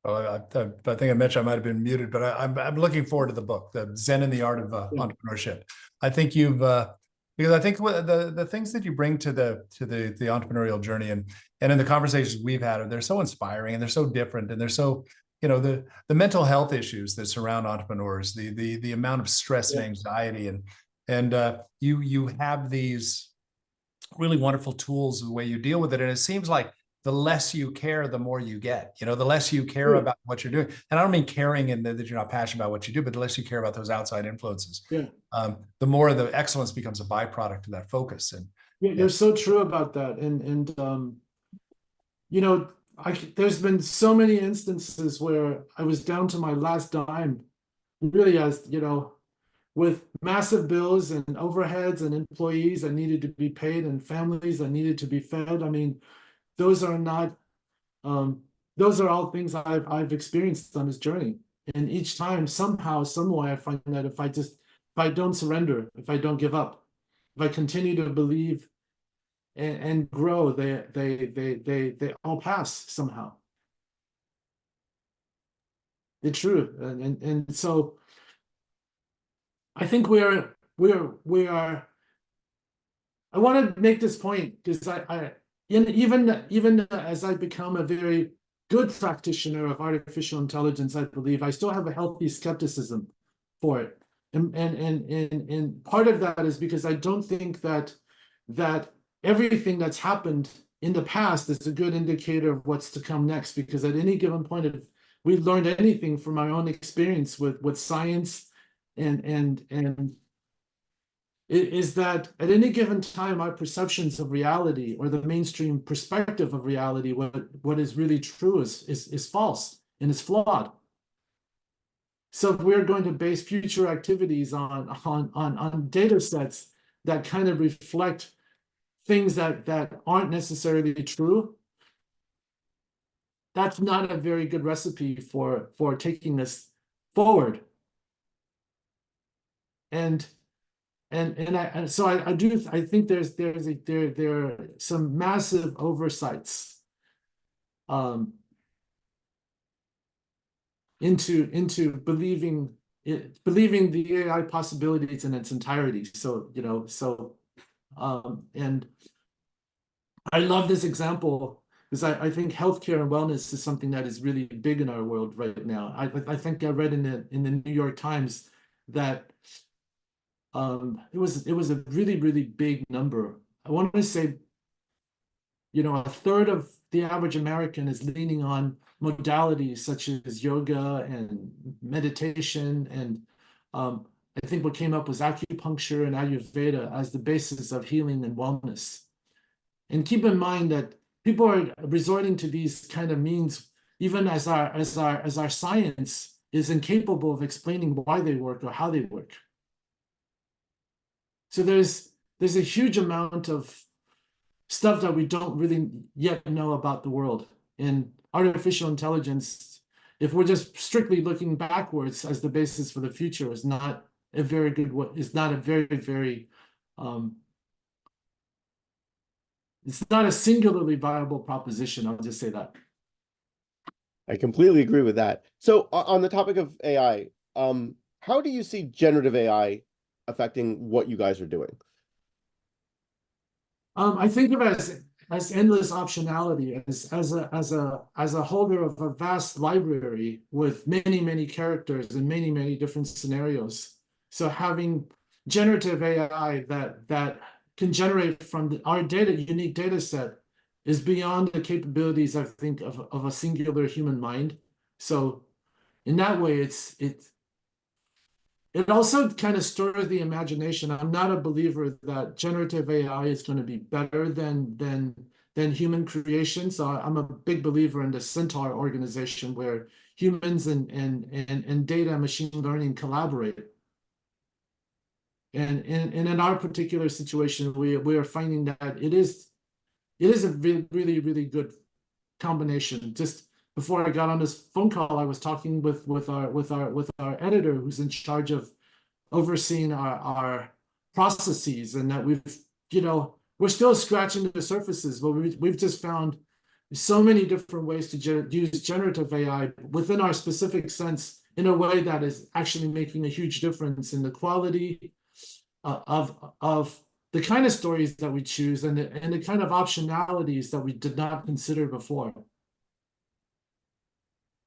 Well, I think I mentioned I might have been muted, but I'm looking forward to the book, The Zen and the Art of Entrepreneurship. I think you've because I think the things that you bring to the entrepreneurial journey and in the conversations we've had, they're so inspiring and they're so different and they're so, you know, the mental health issues that surround entrepreneurs, the amount of stress and anxiety, and you have these really wonderful tools the way you deal with it, and it seems like the less you care, the more you get. You know, the less you care about what you're doing. And I don't mean caring and that you're not passionate about what you do, but the less you care about those outside influences, the more the excellence becomes a byproduct of that focus. And you're so true about that. And you know, there's been so many instances where I was down to my last dime, really, as you know, with massive bills and overheads and employees that needed to be paid and families that needed to be fed. I mean, those are not, those are all things I've experienced on this journey. And each time, somehow, some way, I find that if I don't surrender, if I don't give up, if I continue to believe and grow, they all pass somehow. It's true, and so I think we are. I want to make this point because even as I become a very good practitioner of artificial intelligence, I believe I still have a healthy skepticism for it, and part of that is because I don't think that everything that's happened in the past is a good indicator of what's to come next. Because at any given point, if we learned anything from our own experience with science and it is that at any given time, our perceptions of reality or the mainstream perspective of reality, what is really true is false and is flawed. So if we're going to base future activities on data sets that kind of reflect things that aren't necessarily true, that's not a very good recipe for taking this forward. And so I think there are some massive oversights into believing the AI possibilities in its entirety. So you know, and I love this example because I think healthcare and wellness is something that is really big in our world right now. I think I read in the New York Times that it was a really, really big number. I want to say, a third of the average American is leaning on modalities such as yoga and meditation. And I think what came up was acupuncture and Ayurveda as the basis of healing and wellness. And keep in mind that people are resorting to these kind of means, even as our science is incapable of explaining why they work or how they work. So there's a huge amount of stuff that we don't really yet know about the world. And artificial intelligence, if we're just strictly looking backwards as the basis for the future, is not a very good, is not a very, very, it's not a singularly viable proposition. I'll just say that. I completely agree with that. So on the topic of AI, how do you see generative AI affecting what you guys are doing? I think of it as endless optionality, as a holder of a vast library with many, many characters and many, many different scenarios. So having generative AI that can generate from our unique data set is beyond the capabilities, I think, of a singular human mind. So in that way, it also kind of stirs the imagination. I'm not a believer that generative AI is going to be better than human creation. So I'm a big believer in the Centaur organization, where humans and data and machine learning collaborate. And in our particular situation, we are finding that it is a really, really, really good combination. Just before I got on this phone call, I was talking with our editor, who's in charge of overseeing our processes, and that we're still scratching the surfaces, but we've just found so many different ways to use generative AI within our specific sense in a way that is actually making a huge difference in the quality of the kind of stories that we choose and the kind of optionalities that we did not consider before.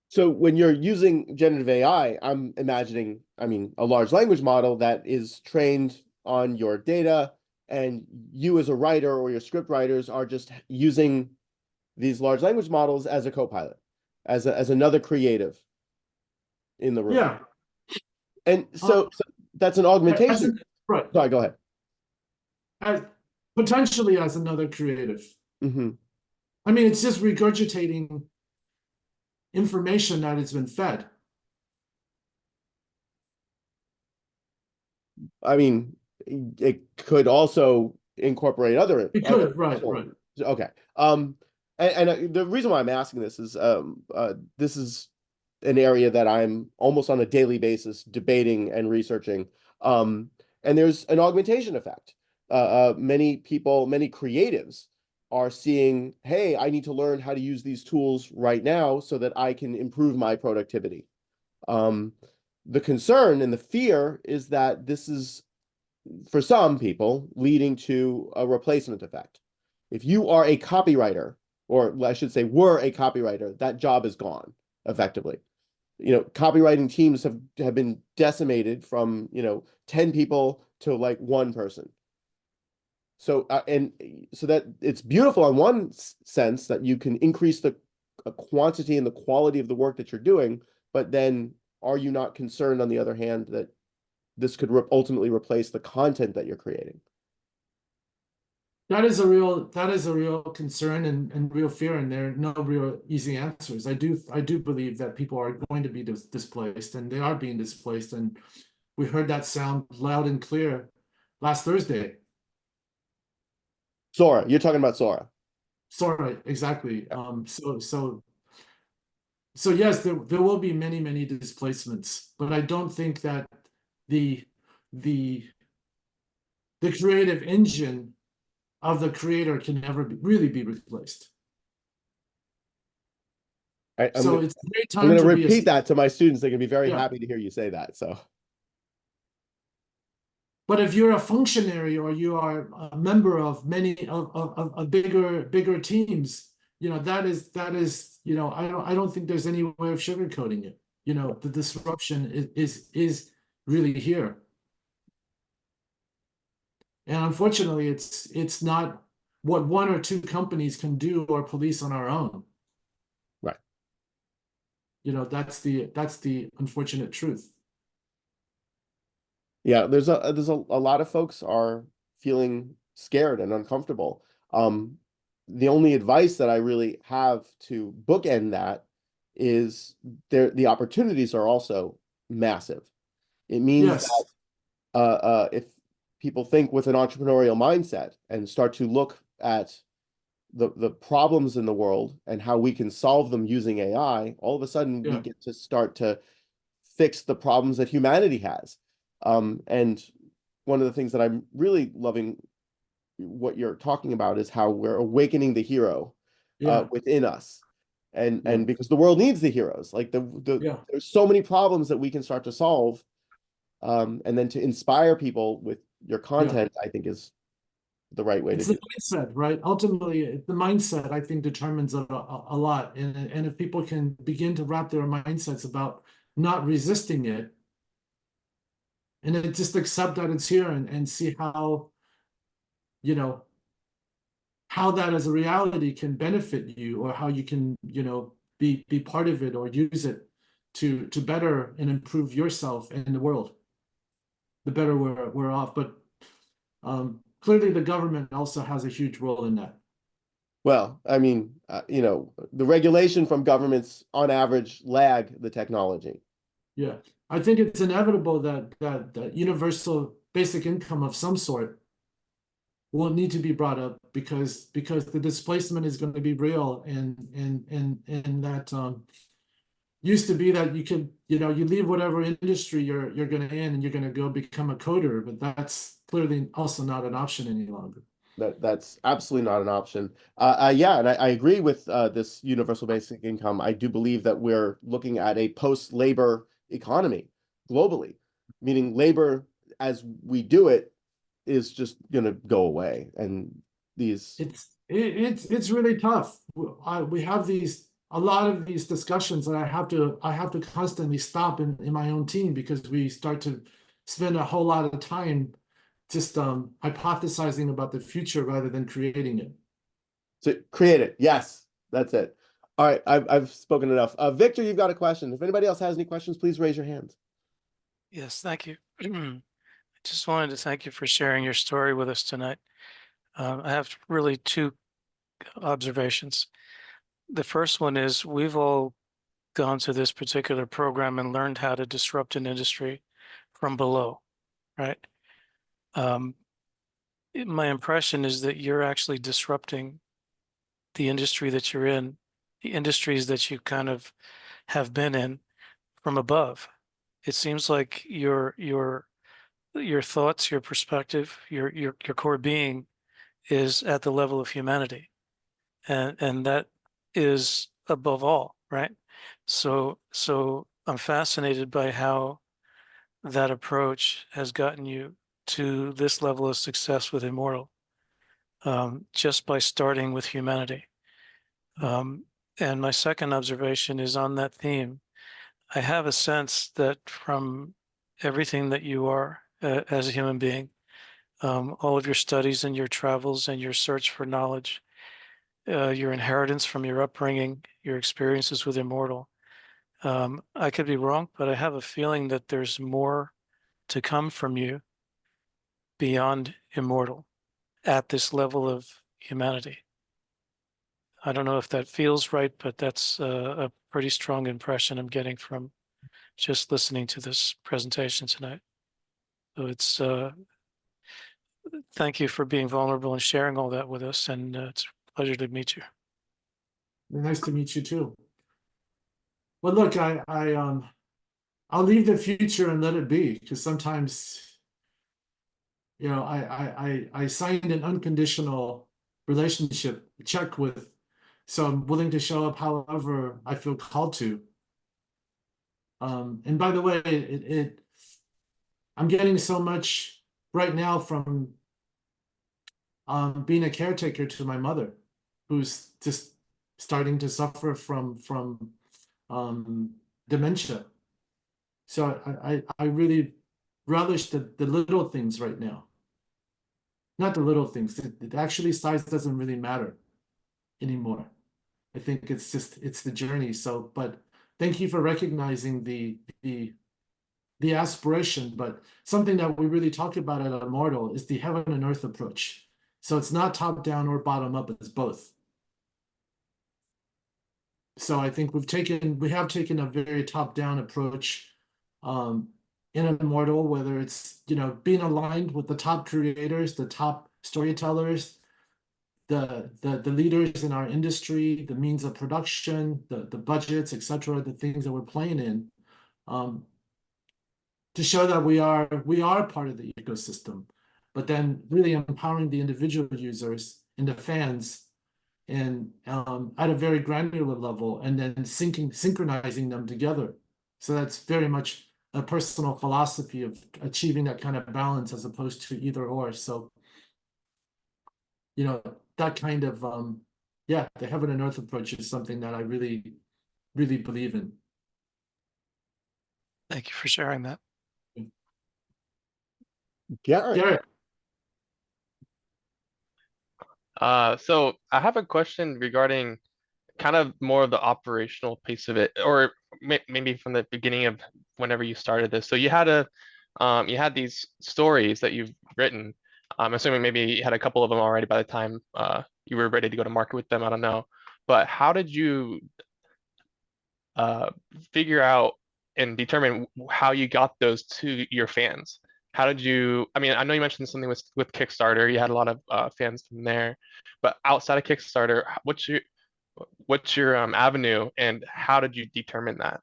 So when you're using generative AI, I'm imagining, a large language model that is trained on your data, and you as a writer or your script writers are just using these large language models as a co-pilot, as another creative in the room. Yeah. And so that's an augmentation. Right. Sorry, go ahead. Potentially as another creative. Mm-hmm. It's just regurgitating information that has been fed. It could also incorporate other. It could, right. Okay. And the reason why I'm asking this is this is an area that I'm almost on a daily basis debating and researching. And there's an augmentation effect. Many people, many creatives are seeing, hey, I need to learn how to use these tools right now so that I can improve my productivity. The concern and the fear is that this is, for some people, leading to a replacement effect. If you are a copywriter, or I should say were a copywriter, that job is gone effectively. Copywriting teams have been decimated from 10 people to like one person. So so that it's beautiful in one sense that you can increase the quantity and the quality of the work that you're doing, but then are you not concerned, on the other hand, that this could ultimately replace the content that you're creating? That is a real concern and real fear, and there are no real easy answers. I do believe that people are going to be displaced, and they are being displaced, and we heard that sound loud and clear last Thursday. Sora, you're talking about Sora. Sora, exactly. So yes, there will be many displacements, but I don't think that the creative engine of the creator can never really be replaced. It's a great time. I'm going to repeat that to my students. They're going to be very happy to hear you say that. So, but if you're a functionary or you are a member of many of bigger teams, that is I don't think there's any way of sugarcoating it. The disruption is really here. And unfortunately, it's not what one or two companies can do or police on our own. Right. You know, that's the unfortunate truth. Yeah, there's a lot of folks are feeling scared and uncomfortable. The only advice that I really have to bookend that is the opportunities are also massive. It means that Yes. if people think with an entrepreneurial mindset and start to look at the problems in the world and how we can solve them using AI, all of a sudden we Yeah. get to start to fix the problems that humanity has. And one of the things that I'm really loving what you're talking about is how we're awakening the hero Yeah. within us. And Yeah. because the world needs the heroes. Like Yeah. there's so many problems that we can start to solve. And then to inspire people with your Yeah. content, I think is the right way to It's do the it. mindset, right? Ultimately, the mindset, I think, determines a lot. And if people can begin to wrap their mindsets about not resisting it, and then just accept that it's here and see how, you know, how that as a reality can benefit you, or how you can, you know, be part of it or use it to better and improve yourself and the world, the better we're off. But clearly the government also has a huge role in that. Well, I mean, the regulation from governments on average lag the technology. Yeah, I think it's inevitable that universal basic income of some sort will need to be brought up because the displacement is going to be real, and that used to be that you could, you know, you leave whatever industry you're going to in and you're going to go become a coder, but that's clearly also not an option any longer. That's absolutely not an option. Yeah, and I agree with this universal basic income. I do believe that we're looking at a post-labor economy globally, meaning labor as we do it is just going to go away. And these, It's really tough. We have a lot of these discussions that I have to constantly stop in my own team, because we start to spend a whole lot of time just hypothesizing about the future rather than creating it. to create it. Yes, that's it. All right, I've spoken enough. Victor, you've got a question. If anybody else has any questions, please raise your hand. Yes, thank you. I just wanted to thank you for sharing your story with us tonight. I have really two observations. The first one is we've all gone to this particular program and learned how to disrupt an industry from below, right? My impression is that you're actually disrupting the industry that you're in, the industries that you kind of have been in from above. It seems like your thoughts, your perspective, your core being is at the level of humanity, and that is above all, right? So I'm fascinated by how that approach has gotten you to this level of success with Immortal, just by starting with humanity. And my second observation is on that theme. I have a sense that from everything that you are as a human being, all of your studies and your travels and your search for knowledge, your inheritance from your upbringing, your experiences with Immortal. I could be wrong, but I have a feeling that there's more to come from you beyond Immortal at this level of humanity. I don't know if that feels right, but that's a pretty strong impression I'm getting from just listening to this presentation tonight. So it's thank you for being vulnerable and sharing all that with us, and it's a pleasure to meet you. Nice to meet you too. Well, look, I'll leave the future and let it be, because sometimes, you know, I signed an unconditional relationship check with, so I'm willing to show up however I feel called to. And by the way, I'm getting so much right now from being a caretaker to my mother, who's just starting to suffer from dementia. So I really relish the little things right now. Not the little things. Actually, size doesn't really matter anymore. I think it's the journey. So, but thank you for recognizing the aspiration. But something that we really talk about at Immortal is the heaven and earth approach. So it's not top down or bottom up, it's both. So I think we have taken a very top down approach in Immortal, whether it's, you know, being aligned with the top creators, the top storytellers, the leaders in our industry, the means of production, the budgets, etc., the things that we're playing in, to show that we are part of the ecosystem, but then really empowering the individual users and the fans, and at a very granular level, and then synchronizing them together. So that's very much a personal philosophy of achieving that kind of balance as opposed to either or. So, you know, that kind of yeah, the heaven and earth approach is something that I really, really believe in. Thank you for sharing that. Garrett. Garrett. So I have a question regarding kind of more of the operational piece of it, or maybe from the beginning of whenever you started this. So you had these stories that you've written. I'm assuming maybe you had a couple of them already by the time you were ready to go to market with them. I don't know, but how did you figure out and determine how you got those to your fans? How did you, I mean, I know you mentioned something with Kickstarter, you had a lot of fans from there, but outside of Kickstarter, what's your avenue, and how did you determine that?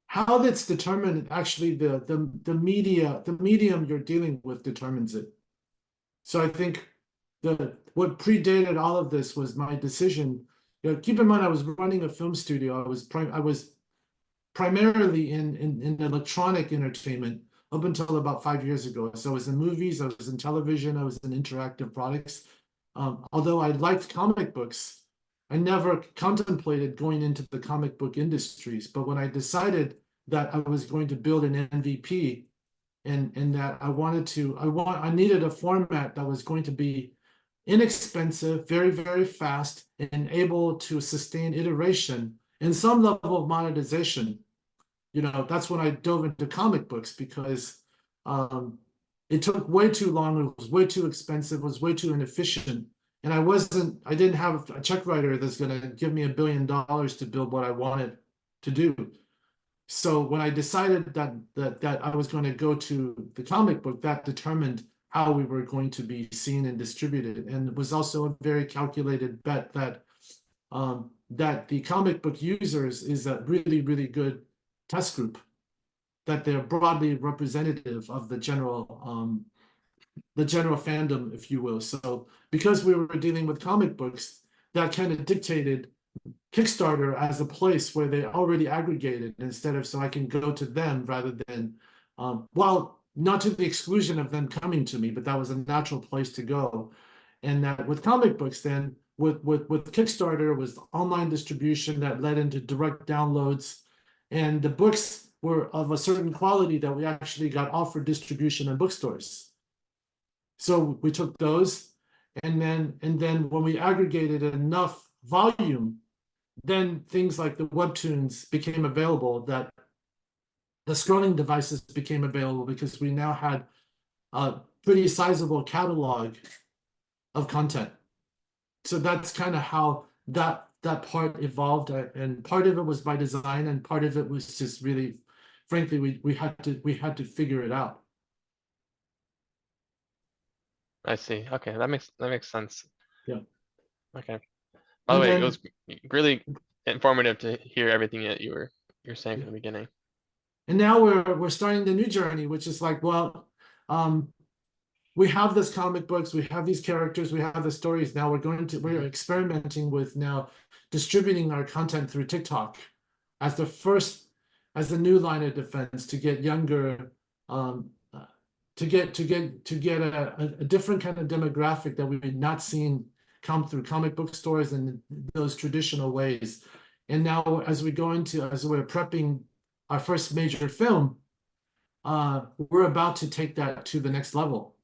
How that's determined, actually the medium you're dealing with determines it. So I think what predated all of this was my decision. You know, keep in mind I was running a film studio. I was primarily in electronic entertainment up until about 5 years ago. So I was in movies, I was in television, I was in interactive products. Although I liked comic books, I never contemplated going into the comic book industries. But when I decided that I was going to build an MVP, and that I needed a format that was going to be inexpensive, very, very fast, and able to sustain iteration and some level of monetization. You know, that's when I dove into comic books, because it took way too long, it was way too expensive, it was way too inefficient. And I didn't have a check writer that's gonna give me $1 billion to build what I wanted to do. So when I decided that I was going to go to the comic book, that determined how we were going to be seen and distributed. And it was also a very calculated bet that that the comic book users is a really, really good test group, that they're broadly representative of the general fandom, if you will. So because we were dealing with comic books, that kind of dictated Kickstarter as a place where they already aggregated, instead of, so I can go to them rather than, well, not to the exclusion of them coming to me, but that was a natural place to go. And that with comic books, then with Kickstarter was online distribution that led into direct downloads, and the books were of a certain quality that we actually got offered distribution in bookstores. So we took those, and then when we aggregated enough volume, then things like the webtoons became available, that the scrolling devices became available, because we now had a pretty sizable catalog of content. So that's kind of how that part evolved, and part of it was by design, and part of it was just really, frankly, we had to figure it out. I see. Okay, that makes sense. Yeah. Okay. By the And way, it then- was really informative to hear everything that you're saying Yeah. from the beginning. And now we're starting the new journey, which is like, well, we have this comic books, we have these characters, we have the stories. Now we're experimenting with now distributing our content through TikTok as the new line of defense, to get younger, to get a different kind of demographic that we've not seen come through comic book stores and those traditional ways. And now as we're prepping our first major film, we're about to take that to the next level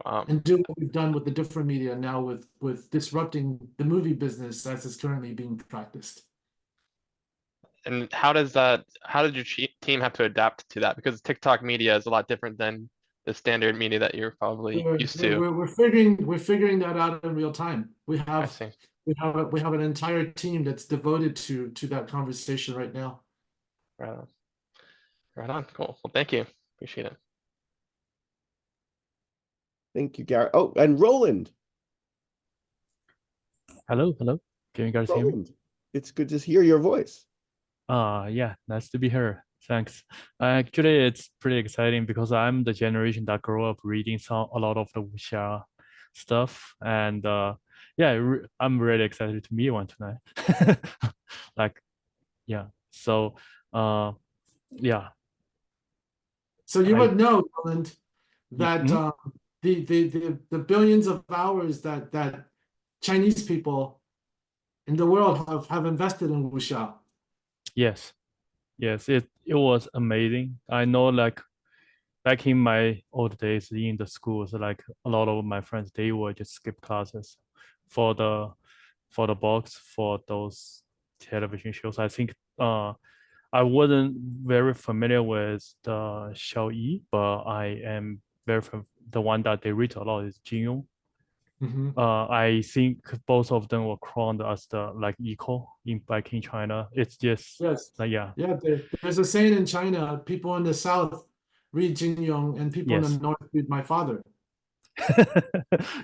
Wow. and do what we've done with the different media now with disrupting the movie business as is currently being practiced. And how did your team have to adapt to that? Because TikTok media is a lot different than the standard media that you're probably used to. We're figuring that out in real time. I see. We have an entire team that's devoted to that conversation right now. Right on. Right on. Cool. Well, thank you. Appreciate it. Thank you, Garrett. Oh, and Roland. Hello, hello. Can you guys hear me? Roland, it's good to hear your voice. Yeah, nice to be here. Thanks. Actually, it's pretty exciting because I'm the generation that grew up reading a lot of the Wuxia stuff, and yeah, I'm really excited to meet one tonight. Like, yeah. So, yeah. So you I would know, Roland, that mhm. the billions of hours that Chinese people in the world have invested in Wuxia. Yes, yes. It was amazing. I know, like back in my old days in the schools, like a lot of my friends, they would just skip classes for the box for those television shows. I think I wasn't very familiar with the Xiao, but I am the one that they read a lot is Jin. Mhm. I think both of them were crowned as the like equal back in China. It's just Yes. like yeah, Yeah, there's a saying in China, people in the south read Jin Yong and people in yes, the north read my father.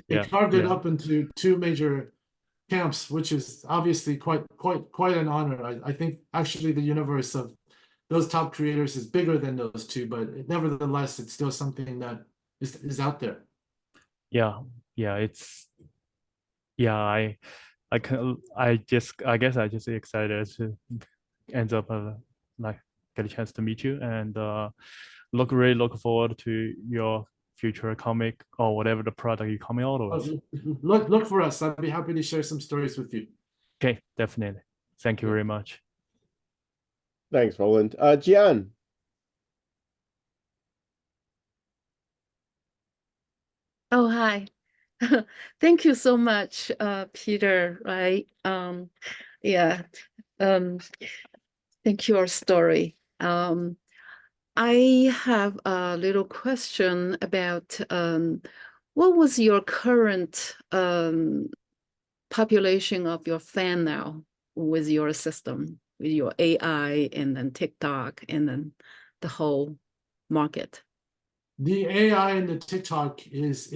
They yeah, carved it yeah, up into two major camps, which is obviously quite an honor. I think actually the universe of those top creators is bigger than those two, but nevertheless, it's still something that is out there. yeah, yeah. It's yeah. I guess I just excited to end up like get a chance to meet you and really look forward to your future comic or whatever the product you're coming out with. Look for us. I'd be happy to share some stories with you. Okay, definitely. Thank you Yeah. very much. Thanks, Roland. Jian. Oh, hi. Thank you so much, Peter, right? Yeah. Um, thank you, your story. I have a little question about what was your current population of your fan now with your system, with your AI and then TikTok and then the whole market? The AI and the TikTok is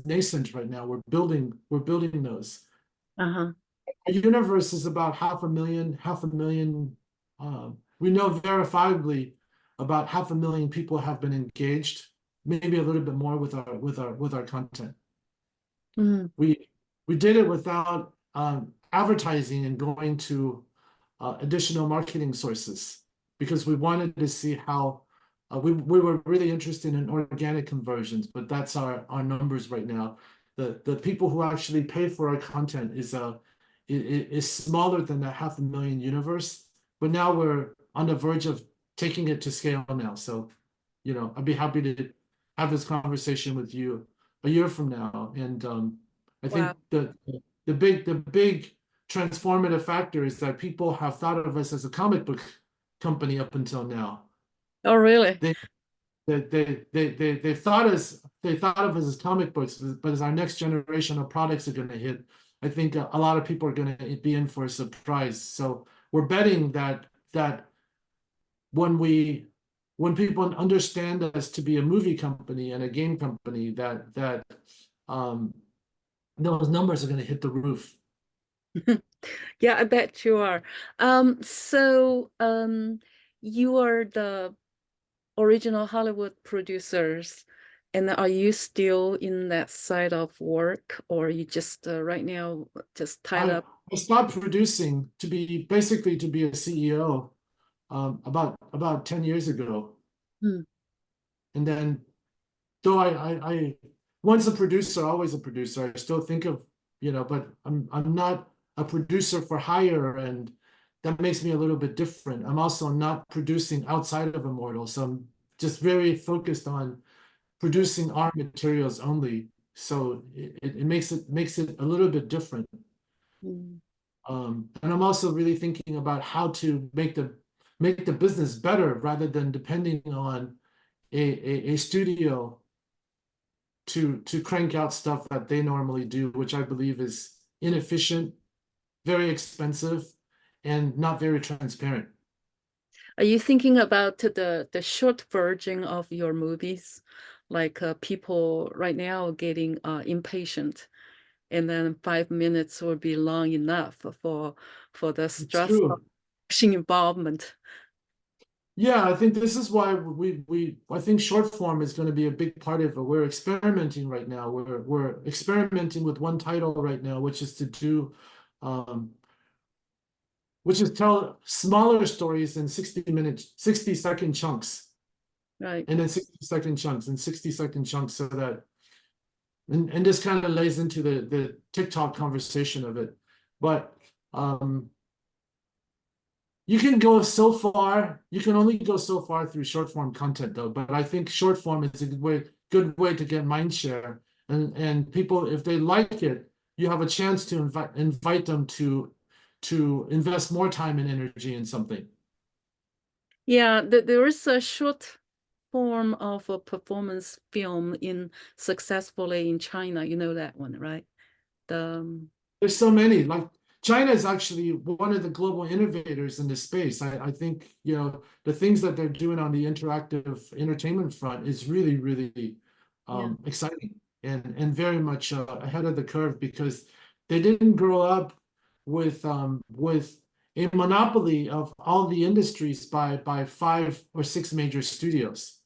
nascent right now. We're building those. Uh-huh. Our universe is about half a million. We know verifiably about 500,000 people have been engaged, maybe a little bit more with our content. Mm. We did it without advertising and going to additional marketing sources because we wanted to see how we were really interested in organic conversions, but that's our numbers right now. The people who actually pay for our content is smaller than that 500,000 universe, but now we're on the verge of taking it to scale now. So, I'd be happy to have this conversation with you a year from now. And I think Wow. the big transformative factor is that people have thought of us as a comic book company up until now. Oh, really? They thought of us as comic books, but as our next generation of products are going to hit, I think a lot of people are going to be in for a surprise. So we're betting that when people understand us to be a movie company and a game company, that those numbers are going to hit the roof. Yeah, I bet you are. So you are the original Hollywood producers, and are you still in that side of work, or you just right now just tied up? I stopped producing to be a CEO about 10 years ago. Hmm. And then though I once a producer, always a producer, I still think of, but I'm not a producer for hire and that makes me a little bit different. I'm also not producing outside of Immortal, so I'm just very focused on producing our materials only. So it makes it a little bit different. Mm. And I'm also really thinking about how to make the business better rather than depending on a studio to crank out stuff that they normally do, which I believe is inefficient, very expensive, and not very transparent. Are you thinking about the short version of your movies? Like people right now are getting impatient, and then 5 minutes will be long enough for the It's stress of true. production involvement. Yeah, I think this is why I think short form is going to be a big part of it. We're experimenting right now. We're experimenting with one title right now, which is to do which is tell smaller stories in 60-second chunks. Right. And then 60-second chunks and 60-second chunks, so that and this kind of lays into the TikTok conversation of it. But you can go so far, you can only go so far through short form content though. But I think short form is a good way to get mind share. And people, if they like it, you have a chance to invite them to invest more time and energy in something. Yeah, there is a short form of a performance film successfully in China. You know that one, right? There's so many. Like China is actually one of the global innovators in this space. I think, you know, the things that they're doing on the interactive entertainment front is really, really exciting and very much ahead of the curve, because they didn't grow up with a monopoly of all the industries by 5 or 6 major studios.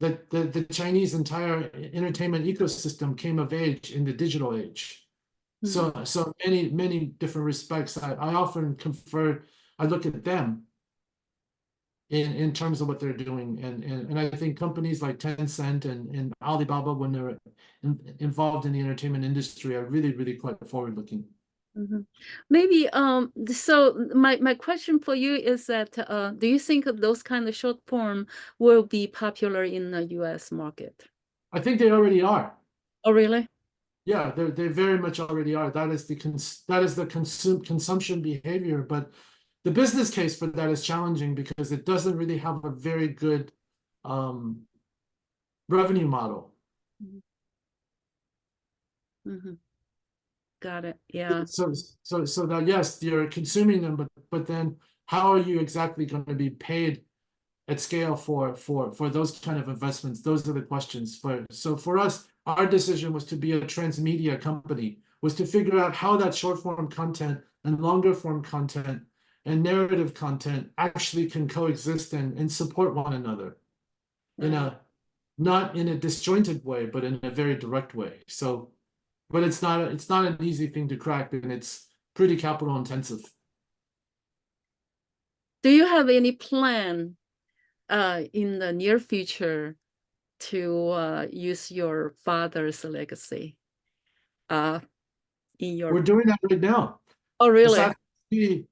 The Chinese entire entertainment ecosystem came of age in the digital age. So many different respects. I often I look at them in terms of what they're doing, and I think companies like Tencent and Alibaba, when they're involved in the entertainment industry, are really, really quite forward looking. Maybe so my question for you is that do you think those kind of short form will be popular in the US market? I think they already are. Oh, really? Yeah, they very much already are. That is the consumption behavior, but the business case for that is challenging because it doesn't really have a very good revenue model. Got it. Yeah. So that yes, you're consuming them, but then how are you exactly going to be paid at scale for those kind of investments? Those are the questions. So for us, our decision was to be a transmedia company, was to figure out how that short form content and longer form content and narrative content actually can coexist and support one another not in a disjointed way, but in a very direct way. So, but it's not an easy thing to crack, and it's pretty capital intensive. Do you have any plan in the near future to use your father's legacy in your We're doing that right now. Oh, really?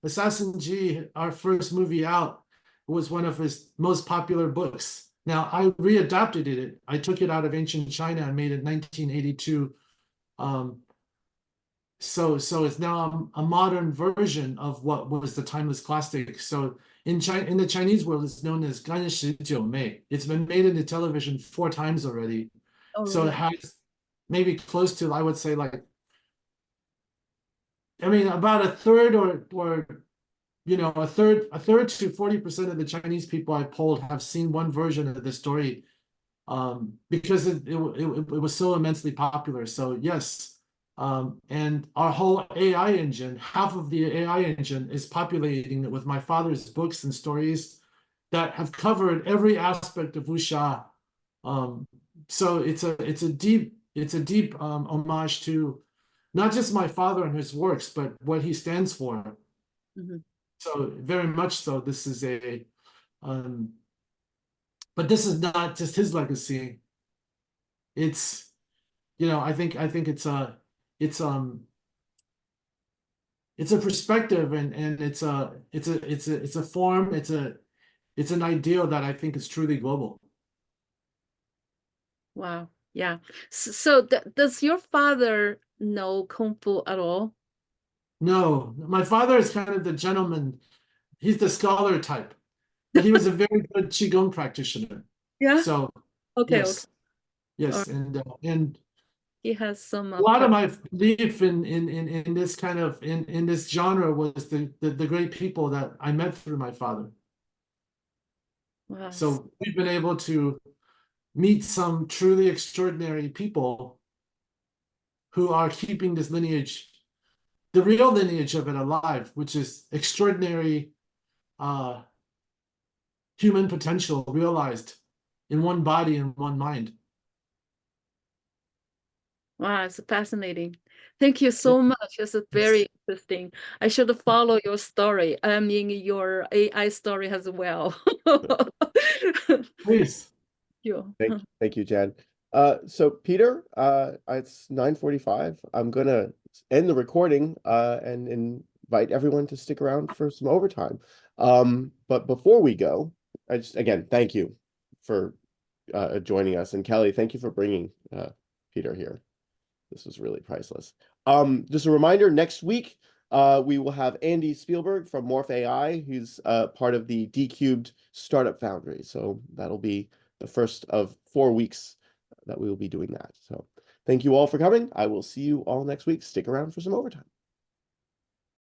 Assassin G, our first movie out, was one of his most popular books. Now, I readapted it. I took it out of ancient China and made it 1982. So it's now a modern version of what was the timeless classic. So in the Chinese world, it's known as 干十九妹. It's been made into television 4 times already. Oh, So really? it has maybe close to, I would say, like, I mean, about a third or you know, a third to 40% of the Chinese people I polled have seen one version of the story, because it was so immensely popular. So yes, and our whole AI engine, half of the AI engine is populating it with my father's books and stories that have covered every aspect of Wuxia. So it's a deep homage to not just my father and his works, but what he stands for. So very much so, this is but this is not just his legacy. It's, you know, I think it's it's a perspective, and it's a form, it's an ideal that I think is truly global. Wow. Yeah. So does your father know Kung Fu at all? No, my father is kind of the gentleman. He's the scholar type, but he was a very good Qigong practitioner. Yeah. So Okay. Okay. yes, yes, and He has some a lot of my belief in this kind of in this genre was the great people that I met through my father. Wow. So we've been able to meet some truly extraordinary people who are keeping this lineage, the real lineage of it, alive, which is extraordinary human potential realized in one body and one mind. Wow, it's fascinating. Thank you so much. It's very interesting. I should follow your story. I mean, your AI story as well. Please. Thank you, Jan. So Peter, it's 9:45. I'm gonna end the recording and invite everyone to stick around for some overtime. But before we go, I just again thank you for joining us, and Kelly, thank you for bringing Peter here. This was really priceless. Just a reminder, next week we will have Andy Spielberg from Morph AI, who's part of the D-Cubed Startup Foundry. So that'll be the first of 4 weeks that we will be doing that. So thank you all for coming. I will see you all next week. Stick around for some overtime.